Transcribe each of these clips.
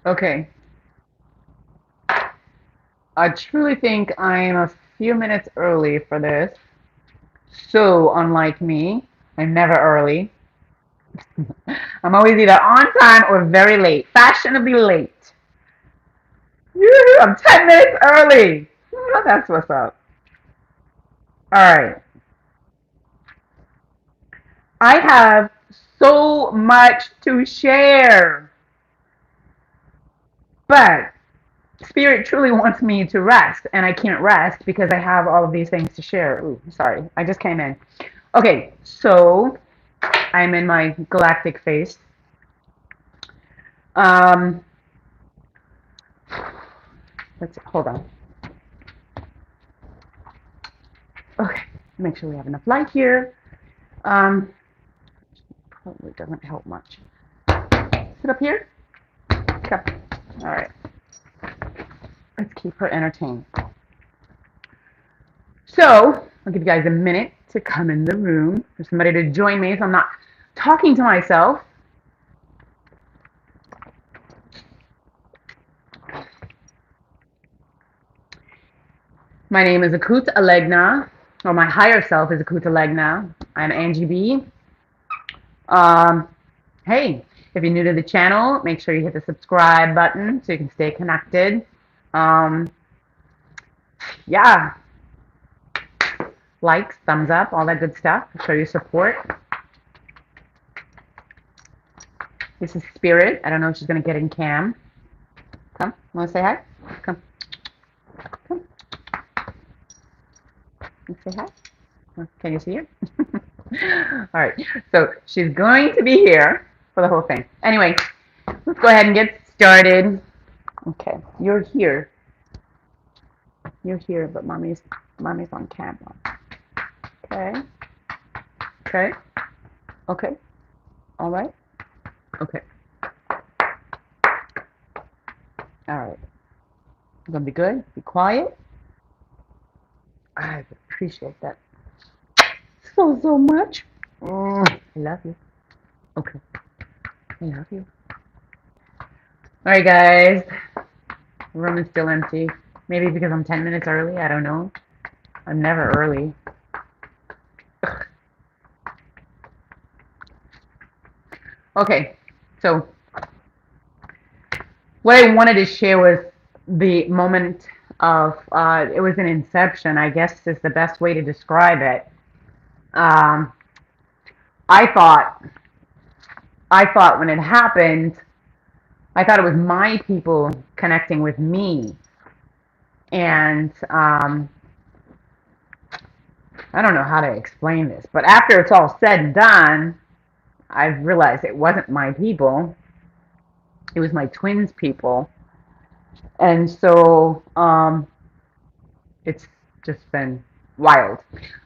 Okay. I truly think I'm a few minutes early for this. So, unlike me, I'm never early. I'm always either on time or very late, fashionably late. I'm 10 minutes early. That's what's up. All right. I have so much to share, but Spirit truly wants me to rest, and I can't rest because I have all of these things to share. Ooh, sorry. I just came in. Okay, so I'm in my galactic face. Um, let's hold on. Okay, make sure we have enough light here. Um, probably doesn't help much. Sit up here. Come. All right. Let's keep her entertained. So I'll give you guys a minute to come in the room for somebody to join me, so I'm not talking to myself. My name is Aakhuts Alegna, or my higher self is Aakhuts Alegna. I'm Angie B. Um, hey, if you're new to the channel, make sure you hit the subscribe button so you can stay connected. Um, yeah, likes, thumbs up, all that good stuff. Show your support. This is Spirit. I don't know if she's gonna get in cam. Come, wanna say hi? Come, come, say hi. Can you see her? All right, so she's going to be here for the whole thing. Anyway, let's go ahead and get started. Okay, you're here. You're here, but mommy's on camera. Okay. Okay. Okay. All right. Okay. All right. You're gonna be good. Be quiet. I appreciate that so much. I love you. Okay. I love you. All right, guys. The room is still empty. Maybe because I'm 10 minutes early. I don't know. I'm never early. Okay. So what I wanted to share was the moment of it was an Inception, I guess is the best way to describe it. Um, I thought when it happened, I thought it was my people connecting with me, and I don't know how to explain this, but after it's all said and done, I've realized it wasn't my people; it was my twins' people, and so it's just been wild.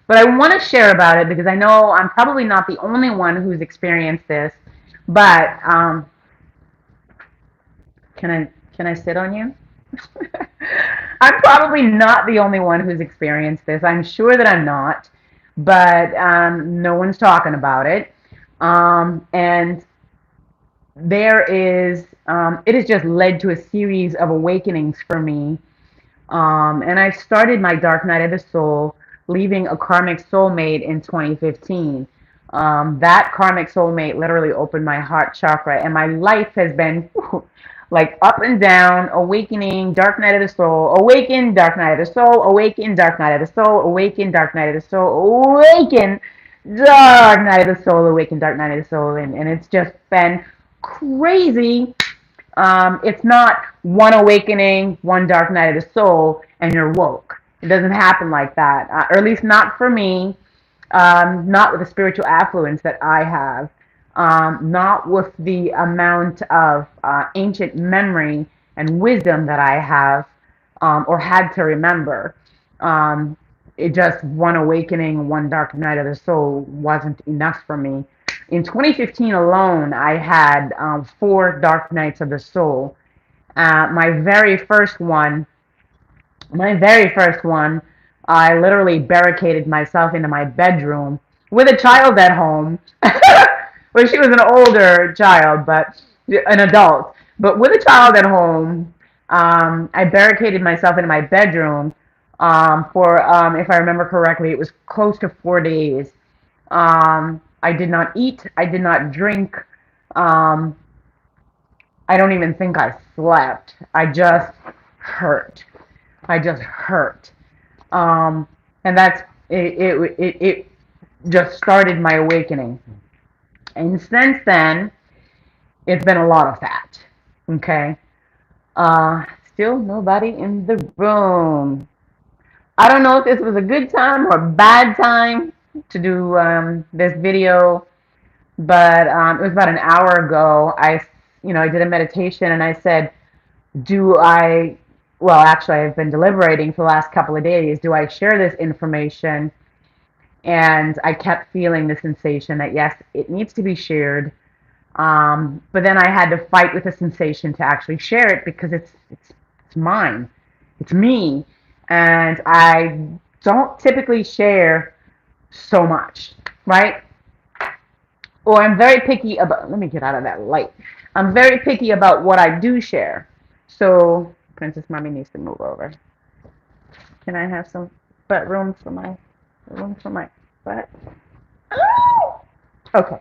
But I want to share about it because I know I'm probably not the only one who's experienced this. But can I sit on you? I'm probably not the only one who's experienced this. I'm sure that I'm not, but no one's talking about it. And there is, it has just led to a series of awakenings for me. And I started my dark night of the soul, leaving a karmic soulmate in 2015. That karmic soulmate literally opened my heart chakra, and my life has been like up and down, awakening, dark night of the soul, awaken, dark night of the soul, awaken, dark night of the soul, awaken, dark night of the soul, awaken, dark night of the soul, awaken, dark night of the soul, and it's just been crazy. It's not one awakening, one dark night of the soul, and you're woke. It doesn't happen like that, or at least not for me. Not with the spiritual affluence that I have. Not with the amount of ancient memory and wisdom that I have or had to remember. Um, it just one awakening, one dark night of the soul wasn't enough for me. In 2015 alone, I had 4 dark nights of the soul. My very first one, I literally barricaded myself into my bedroom with a child at home. Well, she was an older child, but an adult. But with a child at home, I barricaded myself in my bedroom for, if I remember correctly, it was close to 4 days. I did not eat. I did not drink. Um, I don't even think I slept. I just hurt. I just hurt. Um, and that's it just started my awakening. And since then, it's been a lot of that. Okay. Still nobody in the room. I don't know if this was a good time or a bad time to do this video, but it was about an hour ago. I did a meditation and I said, do I, well, actually, I've been deliberating for the last couple of days. Do I share this information? And I kept feeling the sensation that yes, it needs to be shared. But then I had to fight with the sensation to actually share it because it's mine, it's me, and I don't typically share so much, right? Or I'm very picky about. Let me get out of that light. I'm very picky about what I do share. So Princess Mommy needs to move over. Can I have some butt room for my butt? Oh! Okay.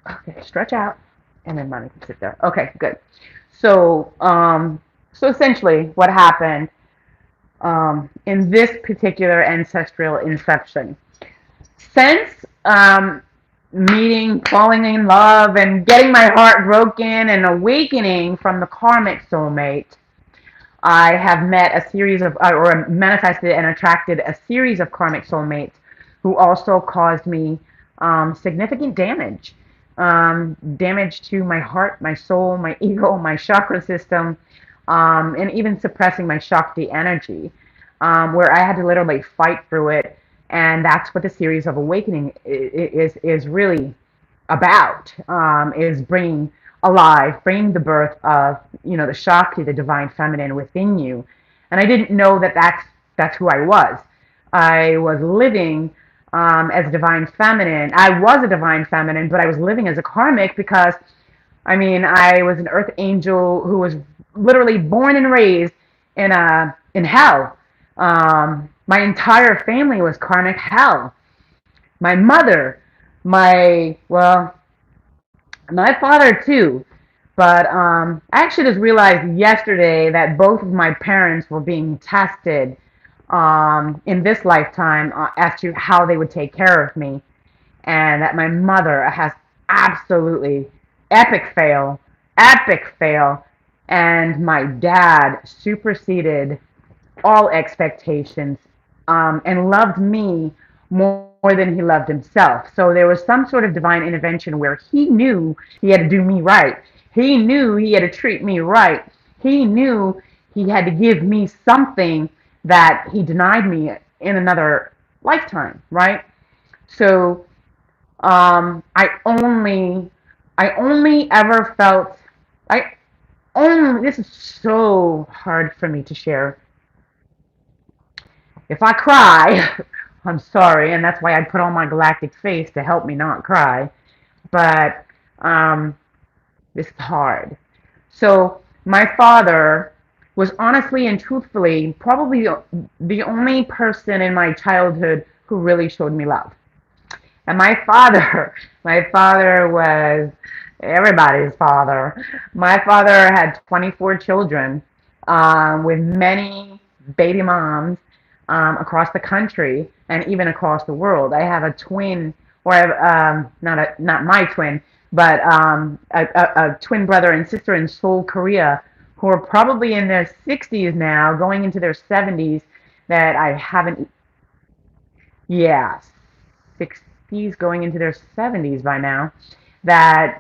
Okay, stretch out, and then mommy can sit there. Okay, good. So, so essentially, what happened in this particular ancestral inception, since meeting, falling in love, and getting my heart broken, and awakening from the karmic soulmate, I have met a series of, or manifested and attracted a series of karmic soulmates who also caused me significant damage. Damage to my heart, my soul, my ego, my chakra system, and even suppressing my Shakti energy, where I had to literally fight through it. And that's what the series of awakening is really about, is bringing alive, bringing the birth of, the Shakti, the divine feminine within you. And I didn't know that that's who I was. I was living as a divine feminine. I was a divine feminine, but I was living as a karmic because, I mean, I was an earth angel who was literally born and raised in hell. My entire family was karmic hell. My mother, well, my father too. But I actually just realized yesterday that both of my parents were being tested in this lifetime as to how they would take care of me, and that my mother has absolutely epic fail, and my dad superseded all expectations, and loved me more than he loved himself. So there was some sort of divine intervention where he knew he had to do me right. He knew he had to treat me right. He knew he had to give me something that he denied me in another lifetime, right? So I only ever felt, I this is so hard for me to share. If I cry, I'm sorry, and that's why I put on my galactic face to help me not cry. But um, this is hard. So my father was honestly and truthfully probably the only person in my childhood who really showed me love. And my father, my father was everybody's father. My father had 24 children with many baby moms across the country and even across the world. I have a twin, or I have, not my twin, but a twin brother and sister in Seoul, Korea, who are probably in their 60s now, going into their 70s, that I haven't, yeah, 60s going into their 70s by now, that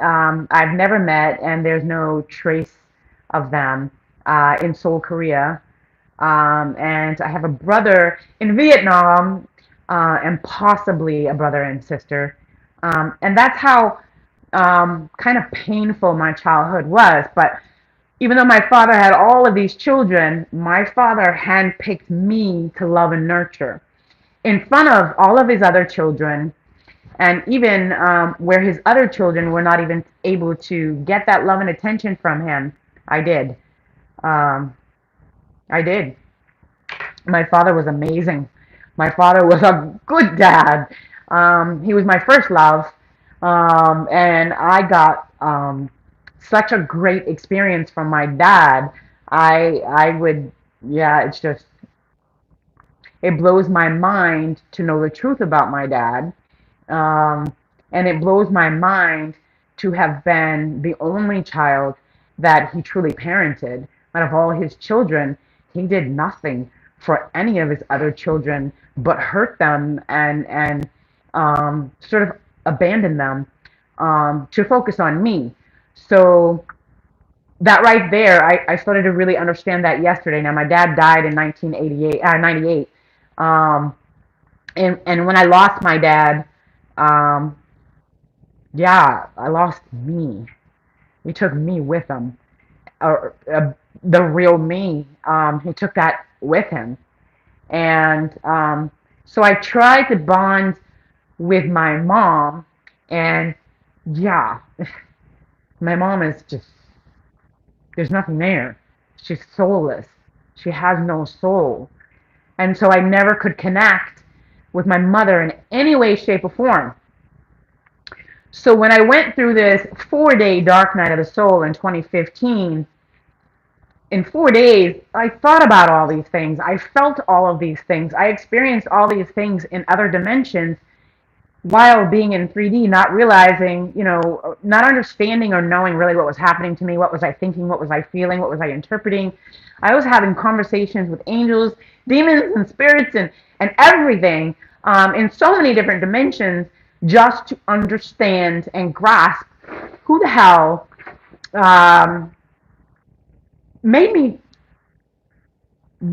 I've never met, and there's no trace of them in Seoul, Korea. And I have a brother in Vietnam, and possibly a brother and sister. And that's how kind of painful my childhood was. But even though my father had all of these children, my father handpicked me to love and nurture in front of all of his other children. And even where his other children were not even able to get that love and attention from him, I did. Um, I did. My father was amazing. My father was a good dad. He was my first love, and I got such a great experience from my dad. I would, yeah, it's just, it blows my mind to know the truth about my dad. Um, and it blows my mind to have been the only child that he truly parented. Out of all his children, he did nothing for any of his other children but hurt them and sort of abandon them to focus on me. So that right there, I started to really understand that yesterday. Now, my dad died in 98. Um, and when I lost my dad, um, yeah, I lost me. He took me with him, or the real me. He took that with him, and so I tried to bond with my mom, and yeah, my mom is just, there's nothing there. She's soulless. She has no soul, and so I never could connect with my mother in any way, shape, or form. So when I went through this 4-day dark night of the soul in 2015, in 4 days, I thought about all these things. I felt all of these things. I experienced all these things in other dimensions while being in 3D, not realizing, not understanding or knowing really what was happening to me. What was I thinking? What was I feeling? What was I interpreting? I was having conversations with angels, demons, and spirits, and everything in so many different dimensions just to understand and grasp who the hell um, made me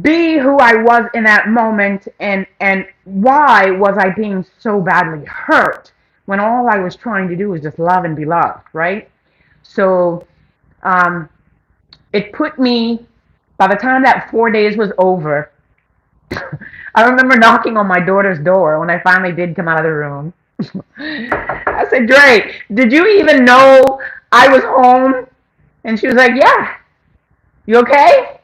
be who I was in that moment, and why was I being so badly hurt when all I was trying to do was just love and be loved, right? So um, it put me, by the time that 4 days was over, I remember knocking on my daughter's door when I finally did come out of the room. I said, Dre, did you even know I was home? And she was like, yeah. You okay?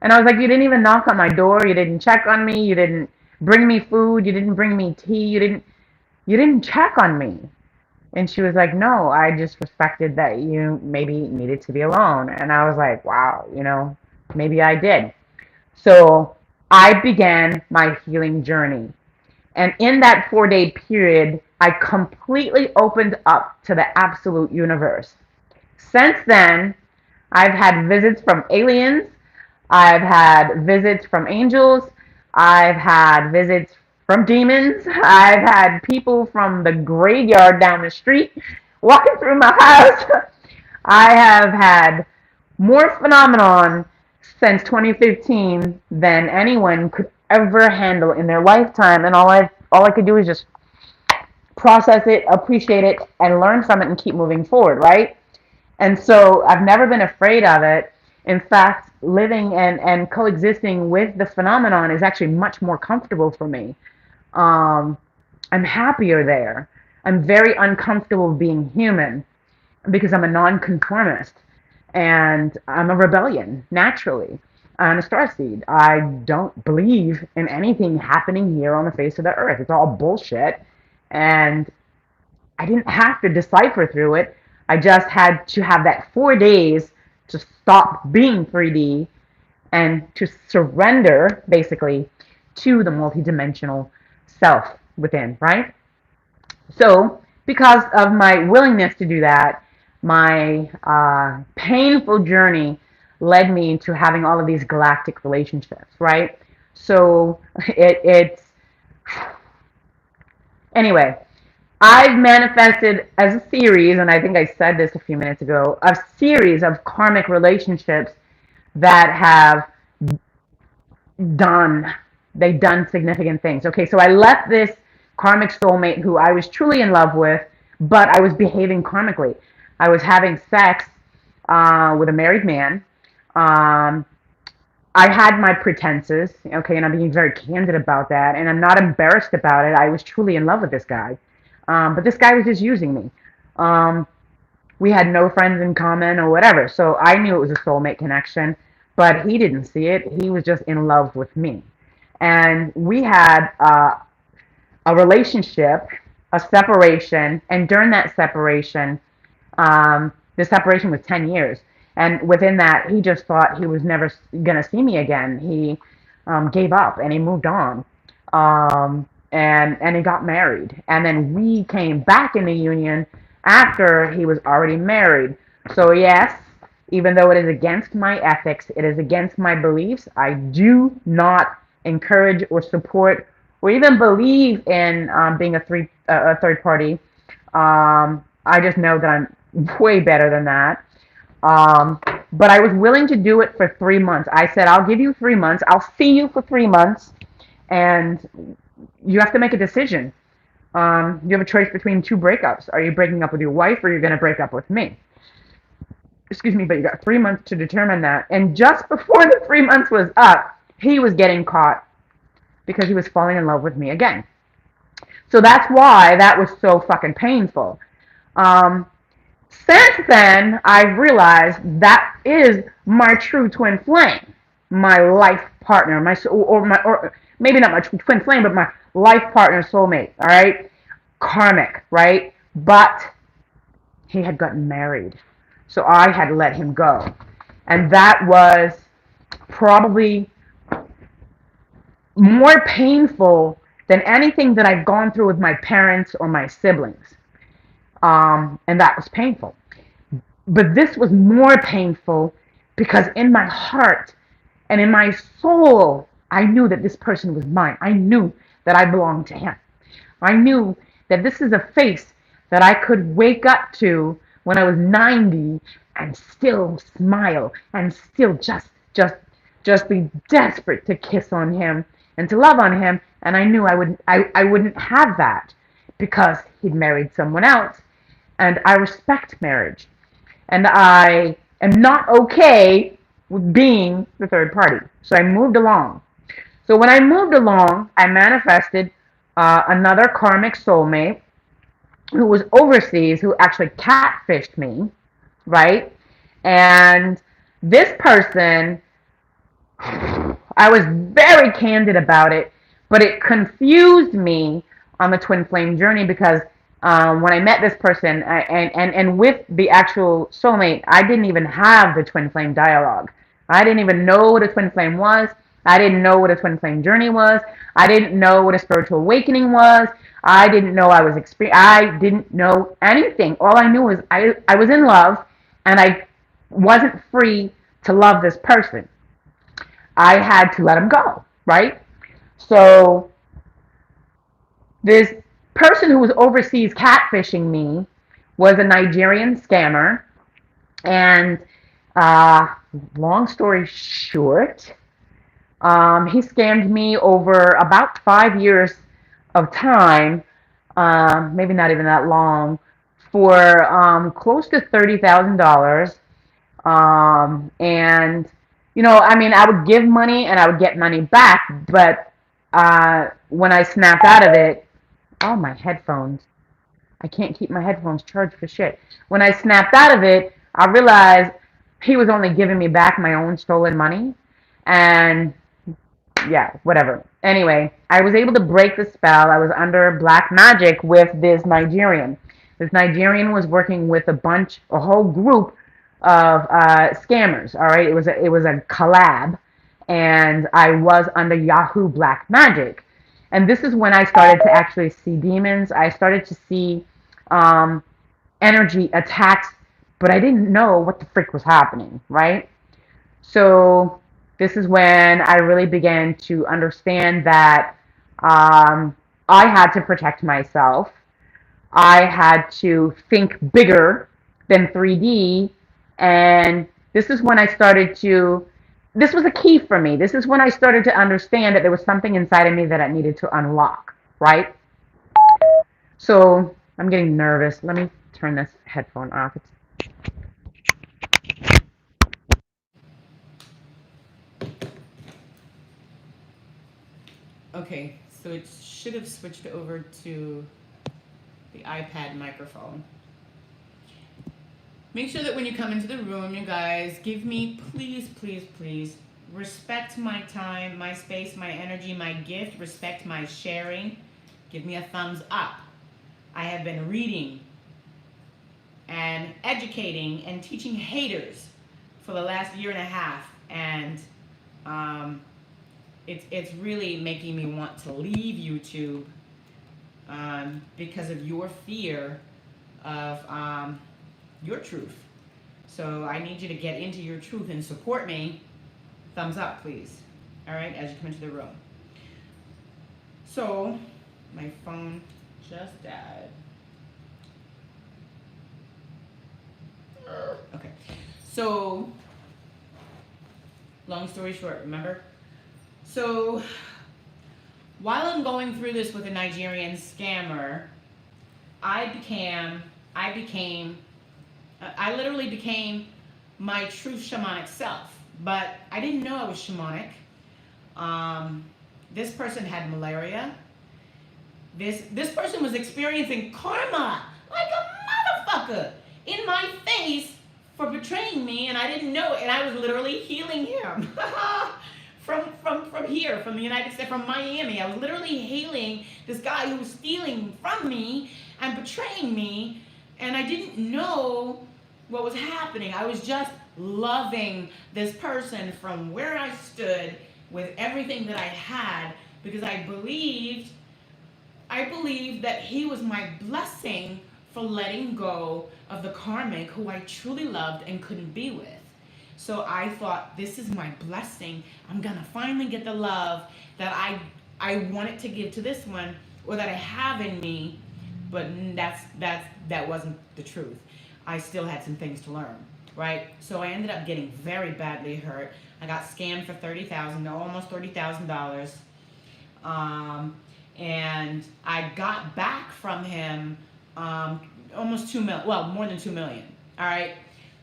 And I was like, you didn't even knock on my door. You didn't check on me. You didn't bring me food. You didn't bring me tea. You didn't check on me. And she was like, no, I just respected that you maybe needed to be alone. And I was like, wow, maybe I did. So I began my healing journey. And in that 4-day period, I completely opened up to the absolute universe. Since then, I've had visits from aliens. I've had visits from angels. I've had visits from demons. I've had people from the graveyard down the street walking through my house. I have had more phenomenon since 2015 than anyone could ever handle in their lifetime. And all I could do is just process it, appreciate it, and learn from it and keep moving forward, right? And so I've never been afraid of it. In fact, living and coexisting with the phenomenon is actually much more comfortable for me. Um, I'm happier there. I'm very uncomfortable being human because I'm a nonconformist and I'm a rebellion naturally. I'm a starseed. I don't believe in anything happening here on the face of the earth. It's all bullshit. And I didn't have to decipher through it. I just had to have that 4 days to stop being 3D and to surrender, basically, to the multidimensional self within, right? So, because of my willingness to do that, my painful journey led me to having all of these galactic relationships, right? So, it's anyway. I've manifested as a series, and I think I said this a few minutes ago, a series of karmic relationships that have done, they've done significant things. Okay, so I left this karmic soulmate who I was truly in love with, but I was behaving karmically. I was having sex with a married man. Um, I had my pretenses, okay, and I'm being very candid about that, and I'm not embarrassed about it. I was truly in love with this guy. But this guy was just using me. Um, we had no friends in common or whatever. So I knew it was a soulmate connection, but he didn't see it. He was just in love with me. And we had a relationship, a separation, and during that separation, the separation was 10 years. And within that, he just thought he was never going to see me again. He gave up and he moved on. And he got married. And then we came back in the union after he was already married. So, yes, even though it is against my ethics, it is against my beliefs, I do not encourage or support or even believe in being a third party. I just know that I'm way better than that. Um, but I was willing to do it for 3 months. I said, I'll give you 3 months. I'll see you for 3 months, and you have to make a decision. You have a choice between two breakups. Are you breaking up with your wife, or you're going to break up with me? Excuse me, but you got 3 months to determine that. And just before the 3 months was up, he was getting caught because he was falling in love with me again. So that's why that was so fucking painful. Um, Since then, I've realized that is my true twin flame, my life partner, or maybe not my twin flame, but my life partner, soulmate. All right, karmic, right? But he had gotten married, so I had let him go, and that was probably more painful than anything that I've gone through with my parents or my siblings. And that was painful. But this was more painful because in my heart and in my soul, I knew that this person was mine. I knew that I belonged to him. I knew that this is a face that I could wake up to when I was 90 and still smile and still just be desperate to kiss on him and to love on him. And I knew I wouldn't have that because he'd married someone else. And I respect marriage. And I am not okay with being the third party. So I moved along. So when I moved along, I manifested another karmic soulmate who was overseas, who actually catfished me, right? And this person, I was very candid about it, but it confused me on the twin flame journey because when I met this person and with the actual soulmate, I didn't even have the twin flame dialogue. I didn't even know what a twin flame was. I didn't know what a twin flame journey was. I didn't know what a spiritual awakening was. I didn't know I didn't know anything. All I knew was I was in love and I wasn't free to love this person. I had to let him go, right? So this person who was overseas catfishing me was a Nigerian scammer. And uh, long story short, he scammed me over about 5 years of time, maybe not even that long, for close to $30,000. And I mean, I would give money and I would get money back, but when I snapped out of it, oh, my headphones. I can't keep my headphones charged for shit. When I snapped out of it, I realized he was only giving me back my own stolen money. And yeah, whatever. Anyway, I was able to break the spell. I was under black magic with this Nigerian. This Nigerian was working with a whole group of scammers. All right, it was a collab, and I was under Yahoo Black Magic. And this is when I started to actually see demons. I started to see um, energy attacks, but I didn't know what the frick was happening, right? So this is when I really began to understand that um, I had to protect myself. I had to think bigger than 3D. And this is when I started to, this was a key for me. This is when I started to understand that there was something inside of me that I needed to unlock, right? So I'm getting nervous. Let me turn this headphone off. Okay, so it should have switched over to the iPad microphone. Make sure that when you come into the room, you guys, give me, please, please, please, respect my time, my space, my energy, my gift, respect my sharing. Give me a thumbs up. I have been reading and educating and teaching haters for the last year and a half, and it's really making me want to leave YouTube because of your fear of your truth. So I need you to get into your truth and support me. Thumbs up, please. All right, as you come into the room. So my phone just died. Okay, so long story short, remember? So while I'm going through this with a Nigerian scammer, I literally became my true shamanic self, but I didn't know I was shamanic. This person had malaria. This person was experiencing karma like a motherfucker in my face for betraying me, and I didn't know it, and I was literally healing him. from here, from the United States, from Miami. I was literally healing this guy who was stealing from me and betraying me, and I didn't know what was happening. I was just loving this person from where I stood with everything that I had, because I believed that he was my blessing for letting go of the karmic who I truly loved and couldn't be with. So I thought, this is my blessing. I'm gonna finally get the love that I wanted to give to this one, or that I have in me. But that wasn't the truth. I still had some things to learn, right? So I ended up getting very badly hurt. I got scammed for almost $30,000. And I got back from him almost 2 million, well, more than 2 million. All right.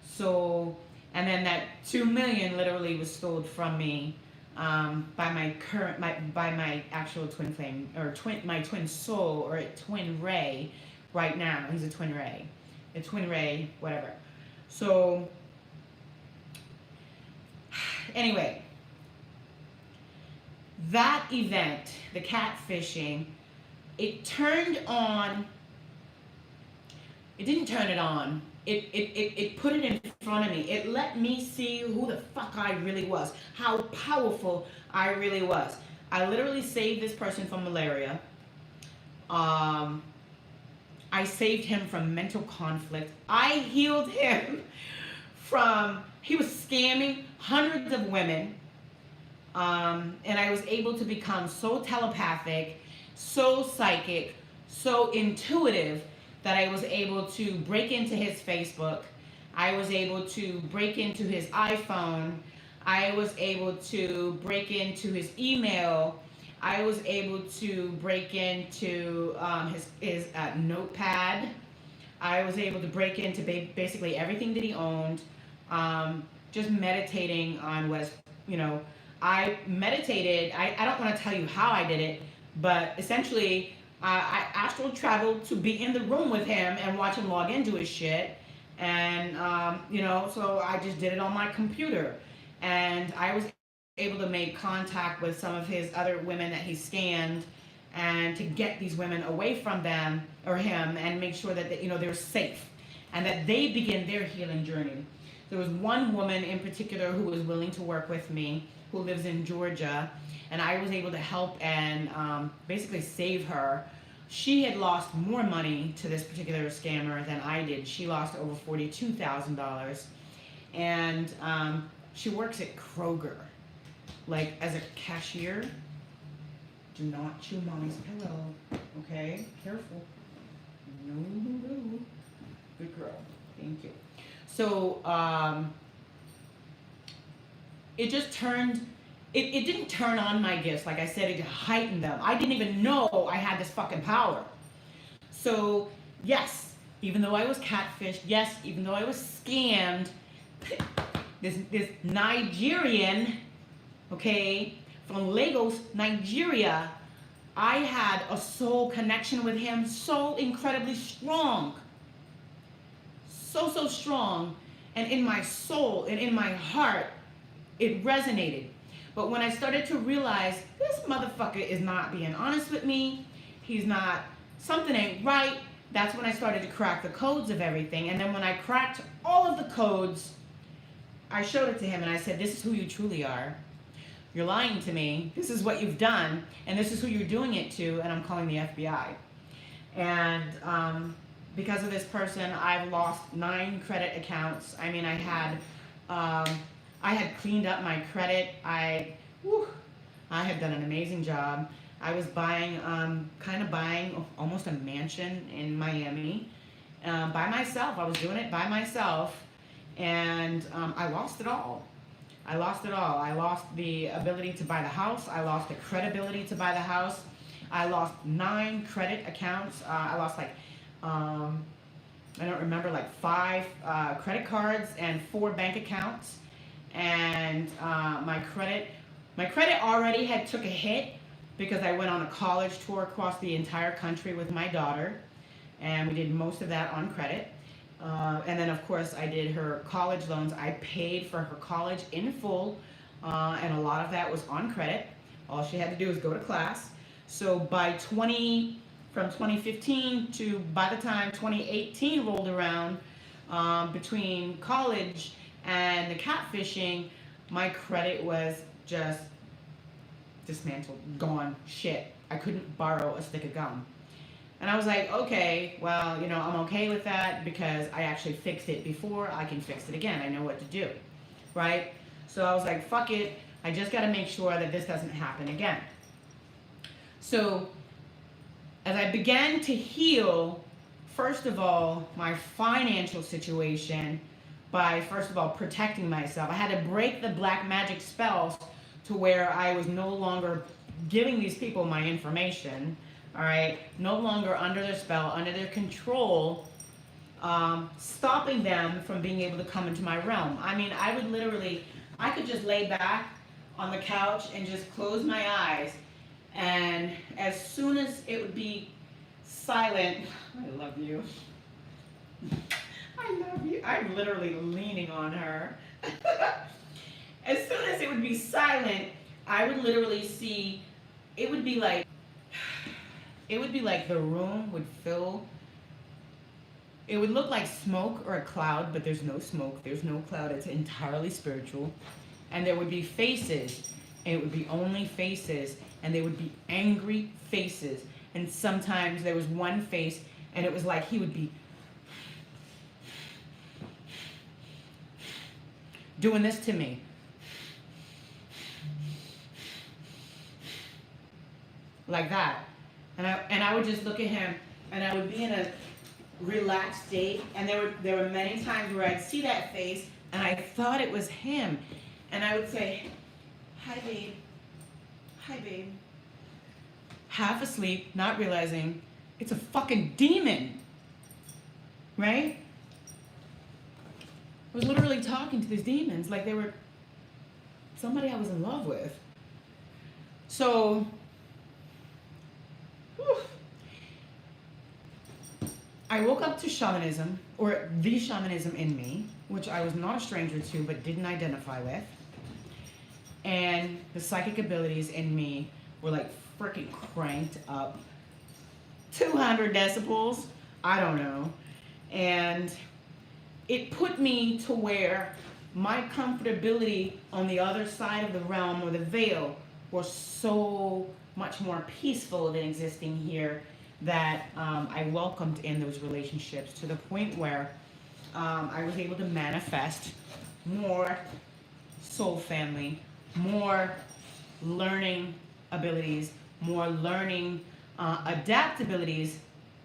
So, and then that 2 million literally was stolen from me by my actual twin flame, or my twin soul, or a twin ray. Right now, he's a twin ray, whatever. So, anyway, that event, the catfishing, it didn't turn it on. It put it in front of me. It let me see who the fuck I really was, how powerful I really was. I literally saved this person from malaria. I saved him from mental conflict. I healed him he was scamming hundreds of women. And I was able to become so telepathic, so psychic, so intuitive, that I was able to break into his Facebook. I was able to break into his iPhone. I was able to break into his email. I was able to break into his notepad. I was able to break into basically everything that he owned. Just meditating on I meditated. I don't want to tell you how I did it, but essentially I astral traveled to be in the room with him and watch him log into his shit. And, so I just did it on my computer. And I was able to make contact with some of his other women that he scanned, and to get these women away from them or him, and make sure that they're safe and that they begin their healing journey. There was one woman in particular who was willing to work with me, who lives in Georgia, and I was able to help and basically save her. She had lost more money to this particular scammer than I did. She lost over $42,000, and she works at Kroger, like as a cashier. Do not chew mommy's pillow, okay? Careful. No. Good girl. Thank you. So it just turned. It didn't turn on my gifts. Like I said, it heightened them. I didn't even know I had this fucking power. So, yes, even though I was catfished, yes, even though I was scammed, this Nigerian, okay, from Lagos, Nigeria, I had a soul connection with him so incredibly strong. So strong. And in my soul and in my heart, it resonated. But when I started to realize this motherfucker is not being honest with me, he's not, something ain't right, that's when I started to crack the codes of everything. And then when I cracked all of the codes, I showed it to him and I said, this is who you truly are. You're lying to me. This is what you've done, and this is who you're doing it to, and I'm calling the FBI. And because of this person, I've lost 9 credit accounts. I mean, I had cleaned up my credit. I had done an amazing job. I was buying almost a mansion in Miami by myself. I was doing it by myself, and I lost it all. I lost it all. I lost the ability to buy the house. I lost the credibility to buy the house. I lost 9 credit accounts. I lost I don't remember, 5 credit cards and 4 bank accounts. And my credit already had took a hit because I went on a college tour across the entire country with my daughter, and we did most of that on credit. And then, of course, I did her college loans. I paid for her college in full, and a lot of that was on credit. All she had to do was go to class. So from 2015 to by the time 2018 rolled around, between college and the catfishing, my credit was just dismantled, gone, shit. I couldn't borrow a stick of gum. And I was like, okay, well, I'm okay with that because I actually fixed it before. I can fix it again. I know what to do, right? So I was like, fuck it. I just got to make sure that this doesn't happen again. So as I began to heal, first of all, my financial situation by, first of all, protecting myself. I had to break the black magic spells to where I was no longer giving these people my information. All right, no longer under their spell, under their control, stopping them from being able to come into my realm. I mean, I could just lay back on the couch and just close my eyes, and as soon as it would be silent, I love you. I love you. I'm literally leaning on her. As soon as it would be silent, I would literally see, it would be like the room would fill. It would look like smoke or a cloud, but there's no smoke, there's no cloud, it's entirely spiritual. And there would be faces, and it would be only faces, and they would be angry faces. And sometimes there was one face, and it was like he would be doing this to me. Like that. And I would just look at him, and I would be in a relaxed state, and there were many times where I'd see that face, and I thought it was him, and I would say, hi babe, half asleep, not realizing it's a fucking demon, right? I was literally talking to these demons like they were somebody I was in love with. So I woke up to shamanism, or the shamanism in me, which I was not a stranger to but didn't identify with. And the psychic abilities in me were like freaking cranked up 200 decibels, I don't know. And it put me to where my comfortability on the other side of the realm or the veil was so much more peaceful than existing here, that I welcomed in those relationships to the point where I was able to manifest more soul family, more learning abilities, more learning adaptabilities,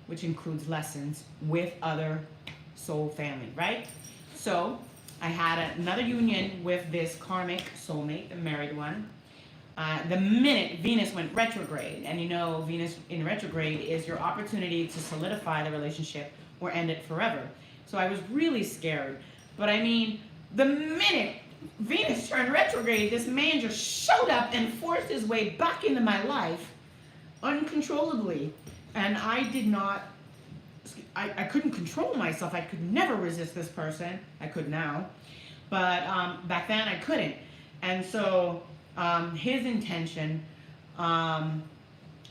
which includes lessons with other soul family, right? So I had another union with this karmic soulmate, the married one. The minute Venus went retrograde, and Venus in retrograde is your opportunity to solidify the relationship or end it forever. So I was really scared. But I mean, the minute Venus turned retrograde, this man just showed up and forced his way back into my life. uncontrollably. And I did not, I couldn't control myself. I could never resist this person. I could now. But back then I couldn't. And so his intention, um,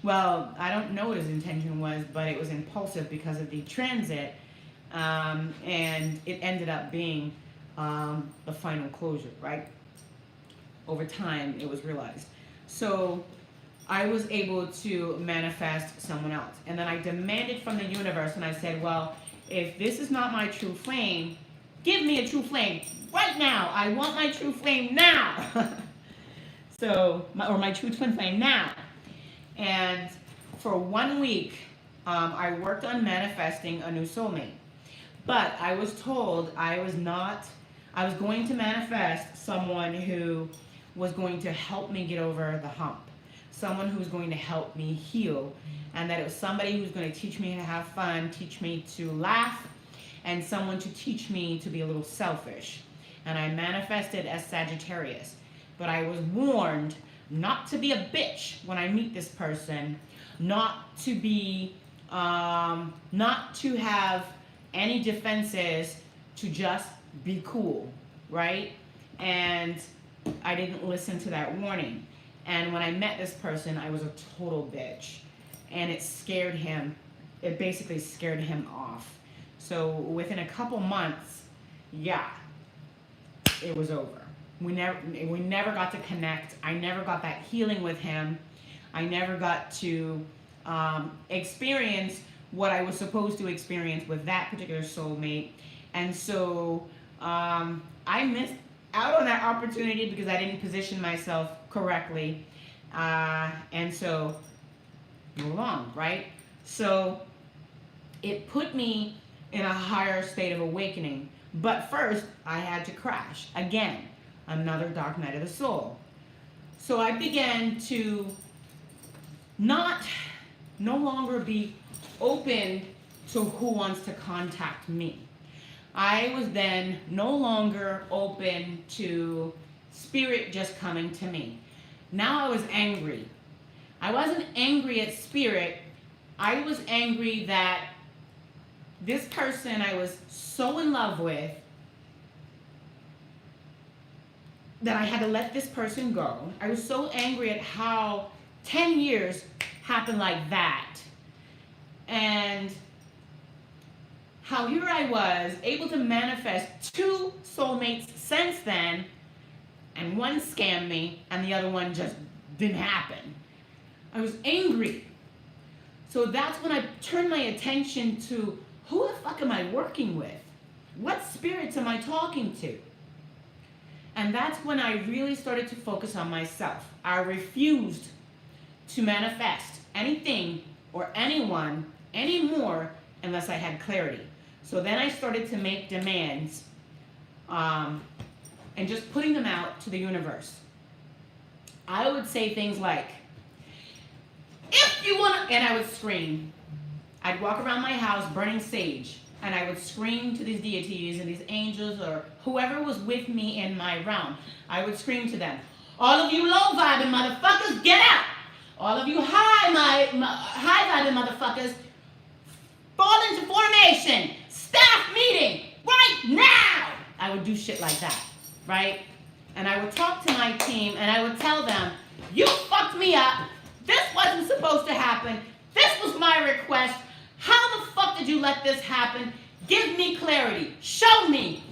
well, I don't know what his intention was, but it was impulsive because of the transit. And it ended up being the final closure, right? Over time, it was realized. So I was able to manifest someone else. And then I demanded from the universe, and I said, well, if this is not my true flame, give me a true flame right now. I want my true flame now. Or my true twin flame now. And for 1 week, I worked on manifesting a new soulmate. But I was told I was going to manifest someone who was going to help me get over the hump. Someone who was going to help me heal. And that it was somebody who was going to teach me to have fun, teach me to laugh, and someone to teach me to be a little selfish. And I manifested as Sagittarius. But I was warned not to be a bitch when I meet this person, not to have any defenses, to just be cool, right? And I didn't listen to that warning. And when I met this person, I was a total bitch. And it scared him. It basically scared him off. So within a couple months, yeah, it was over. We never got to connect. I never got that healing with him. I never got to experience what I was supposed to experience with that particular soulmate. And so I missed out on that opportunity because I didn't position myself correctly. And so, move along, right? So it put me in a higher state of awakening. But first, I had to crash again. Another dark night of the soul. So I began to no longer be open to who wants to contact me. I was then no longer open to spirit just coming to me. Now I was angry. I wasn't angry at spirit. I was angry that this person I was so in love with, that I had to let this person go. I was so angry at how 10 years happened like that. And how here I was able to manifest 2 soulmates since then, and one scammed me and the other one just didn't happen. I was angry. So that's when I turned my attention to, who the fuck am I working with? What spirits am I talking to? And that's when I really started to focus on myself. I refused to manifest anything or anyone anymore unless I had clarity. So then I started to make demands and just putting them out to the universe. I would say things like, if you want to, and I would scream. I'd walk around my house burning sage. And I would scream to these deities and these angels or whoever was with me in my realm. I would scream to them, all of you low-vibing motherfuckers, get out! All of you high-vibing motherfuckers, fall into formation! Staff meeting! Right now! I would do shit like that, right? And I would talk to my team and I would tell them, you fucked me up. This wasn't supposed to happen. This was my request. How the fuck did you let this happen? Give me clarity. Show me,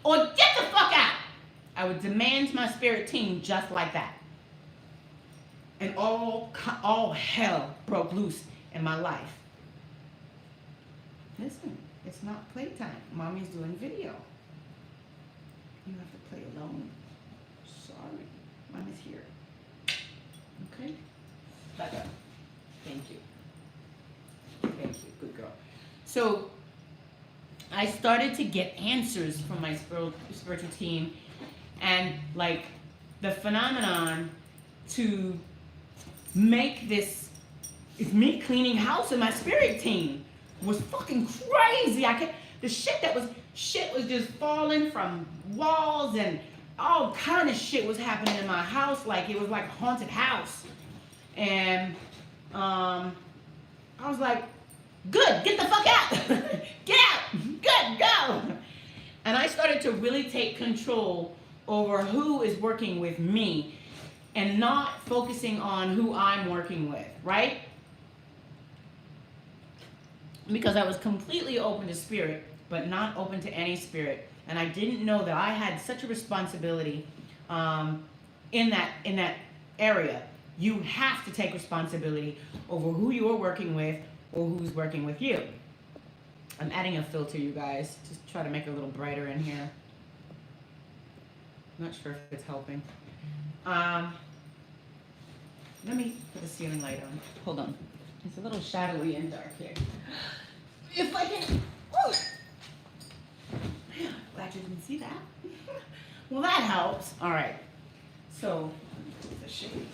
or get the fuck out. I would demand my spirit team just like that. And all hell broke loose in my life. Listen, it's not playtime. Mommy's doing video. You have to play alone. Sorry. Mommy's here. Okay? Back up. Thank you. Thank you. Good girl. So I started to get answers from my spiritual team, and like the phenomenon to make this is me cleaning house and my spirit team was fucking crazy. The shit was just falling from walls, and all kind of shit was happening in my house. Like it was like a haunted house. And I was like, good, get the fuck out. Get out. Good, go. And I started to really take control over who is working with me and not focusing on who I'm working with, right? Because I was completely open to spirit, but not open to any spirit. And I didn't know that I had such a responsibility in that area. You have to take responsibility over who you're working with or who's working with you. I'm adding a filter, you guys. Just try to make it a little brighter in here. Not sure if it's helping. Let me put the ceiling light on. Hold on. It's a little shadowy and dark here. If I can. Oh. Glad you didn't see that. Well, that helps. All right. So, the shade.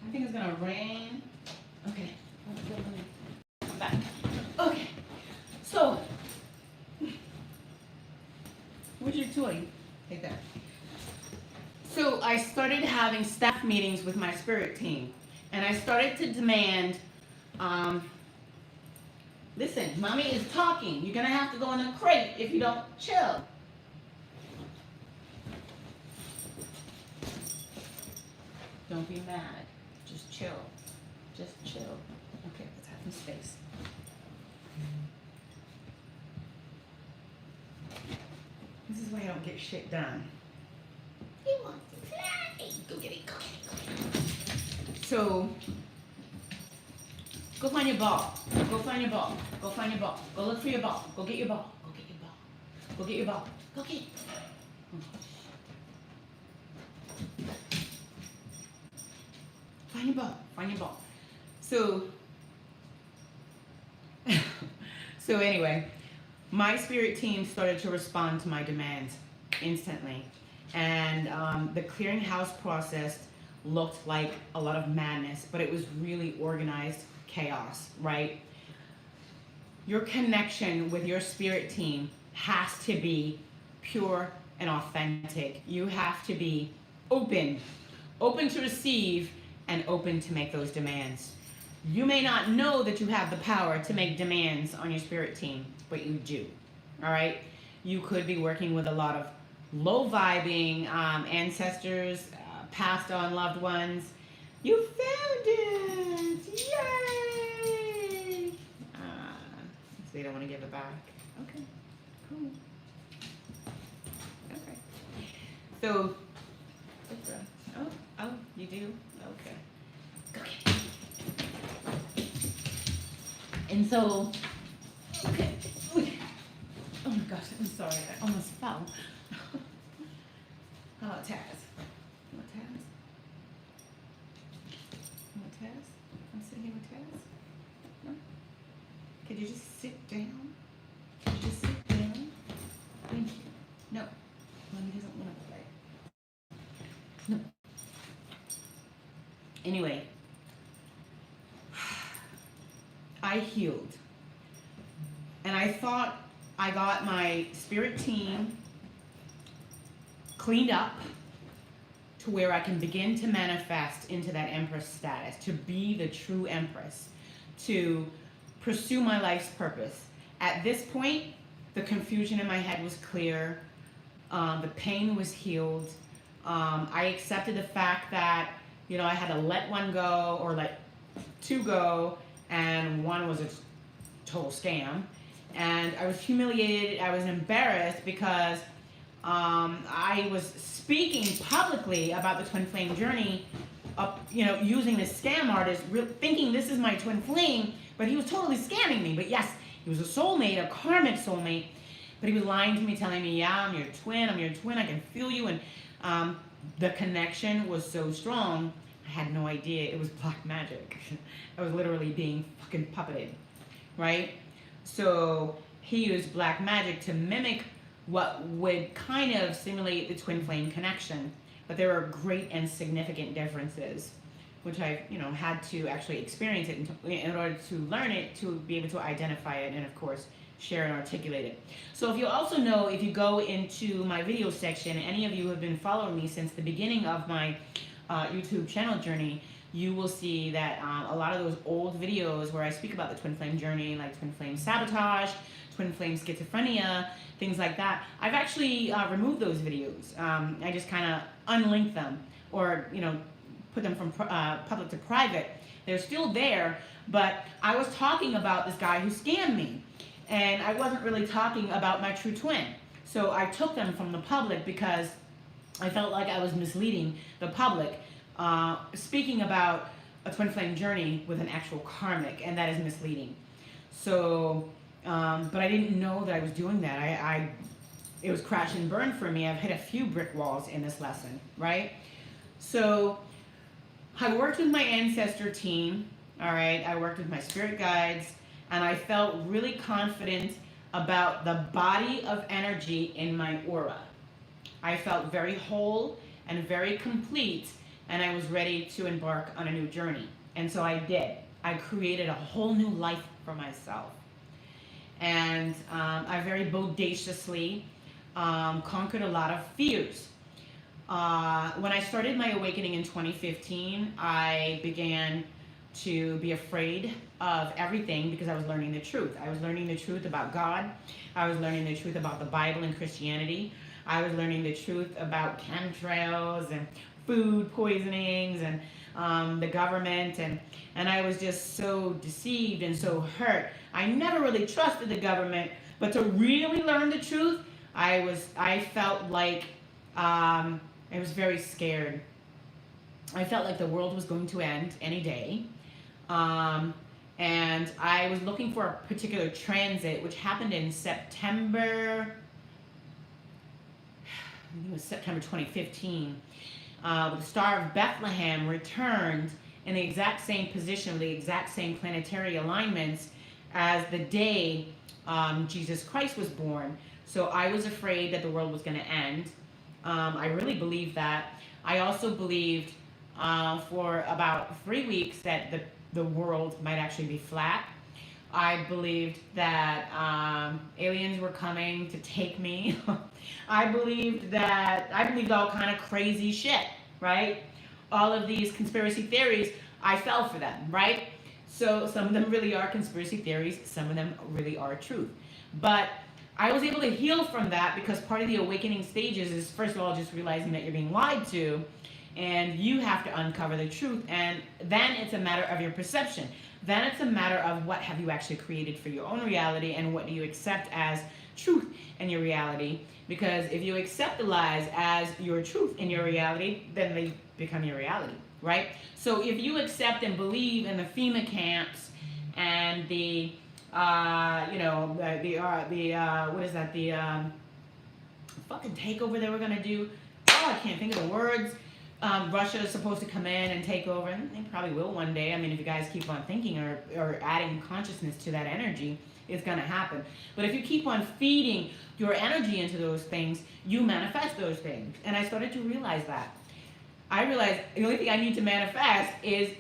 I think it's gonna rain. Okay. Back. Okay. So, where's your toy? Take that. So I started having staff meetings with my spirit team, and I started to demand, listen, mommy is talking. You're gonna have to go in the crate if you don't chill. Don't be mad. Just chill. Just chill. Okay, let's have some space. This is why I don't get shit done. He wants to play. Go get it. Go get it. Go get it. So, go find your ball. Go find your ball. Go find your ball. Go look for your ball. Go get your ball. Go get your ball. Go get your ball. Go get it. Find your ball. Find your ball. So, so anyway, my spirit team started to respond to my demands instantly. And the clearinghouse process looked like a lot of madness, but it was really organized chaos, right? Your connection with your spirit team has to be pure and authentic. You have to be open to receive and open to make those demands. You may not know that you have the power to make demands on your spirit team, but you do, all right? You could be working with a lot of low vibing ancestors, passed on loved ones. You found it! Yay! So they don't want to give it back. Okay, cool. Okay. So, oh, you do? Okay. Okay. And so, okay. Oh my gosh, I'm sorry, I almost fell. How about Taz? You want Taz? You want Taz? I'm sitting here with Taz? No? Could you just sit down? Could you just sit down? Thank you. No. Mommy doesn't want to play. No. Anyway. I healed. And I thought I got my spirit team cleaned up to where I can begin to manifest into that empress status, to be the true empress, to pursue my life's purpose. At this point, the confusion in my head was clear. The pain was healed. I accepted the fact that, I had to let one go or let two go, and one was a total scam. And I was humiliated. I was embarrassed because I was speaking publicly about the twin flame journey, using this scam artist, thinking this is my twin flame, but he was totally scamming me. But yes, he was a soulmate, a karmic soulmate, but he was lying to me, telling me, yeah, I'm your twin, I can feel you. And the connection was so strong, I had no idea it was black magic. I was literally being fucking puppeted, right? So he used black magic to mimic what would kind of simulate the twin flame connection, but there are great and significant differences, which I, had to actually experience it in order to learn it, to be able to identify it, and of course, share and articulate it. So if you also know, if you go into my video section, any of you who have been following me since the beginning of my YouTube channel journey, you will see that a lot of those old videos where I speak about the twin flame journey, like twin flame sabotage, twin flame schizophrenia, things like that, I've actually removed those videos. I just kind of unlink them, or put them from public to private. They're still there, but I was talking about this guy who scammed me, and I wasn't really talking about my true twin. So I took them from the public because I felt like I was misleading the public, speaking about a twin flame journey with an actual karmic, and that is misleading. So, but I didn't know that I was doing that. It was crash and burn for me. I've hit a few brick walls in this lesson, right? So I worked with my ancestor team, all right? I worked with my spirit guides, and I felt really confident about the body of energy in my aura. I felt very whole and very complete, and I was ready to embark on a new journey. And so I did. I created a whole new life for myself. And I very bodaciously conquered a lot of fears. When I started my awakening in 2015, I began to be afraid of everything because I was learning the truth. I was learning the truth about God. I was learning the truth about the Bible and Christianity. I was learning the truth about chemtrails and food poisonings and the government, and I was just so deceived and so hurt. I never really trusted the government, but to really learn the truth, I felt like I was very scared. I felt like the world was going to end any day. And I was looking for a particular transit, which happened in September, I think it was September 2015. The Star of Bethlehem returned in the exact same position, with the exact same planetary alignments as the day Jesus Christ was born. So I was afraid that the world was going to end. I really believed that. I also believed for about 3 weeks that the world might actually be flat. I believed that aliens were coming to take me. I believed all kind of crazy shit, right? All of these conspiracy theories, I fell for them, right? So some of them really are conspiracy theories, some of them really are truth. But I was able to heal from that because part of the awakening stages is, first of all, just realizing that you're being lied to, and you have to uncover the truth, and then it's a matter of your perception. Then it's a matter of what have you actually created for your own reality, and what do you accept as truth in your reality. Because if you accept the lies as your truth in your reality, then they become your reality, right? So if you accept and believe in the FEMA camps and the what is that, the fucking takeover they were gonna do. Oh, I can't think of the words. Russia is supposed to come in and take over, and they probably will one day. I mean, if you guys keep on thinking or adding consciousness to that energy, it's going to happen. But if you keep on feeding your energy into those things, you manifest those things. And I started to realize that. I realized the only thing I need to manifest is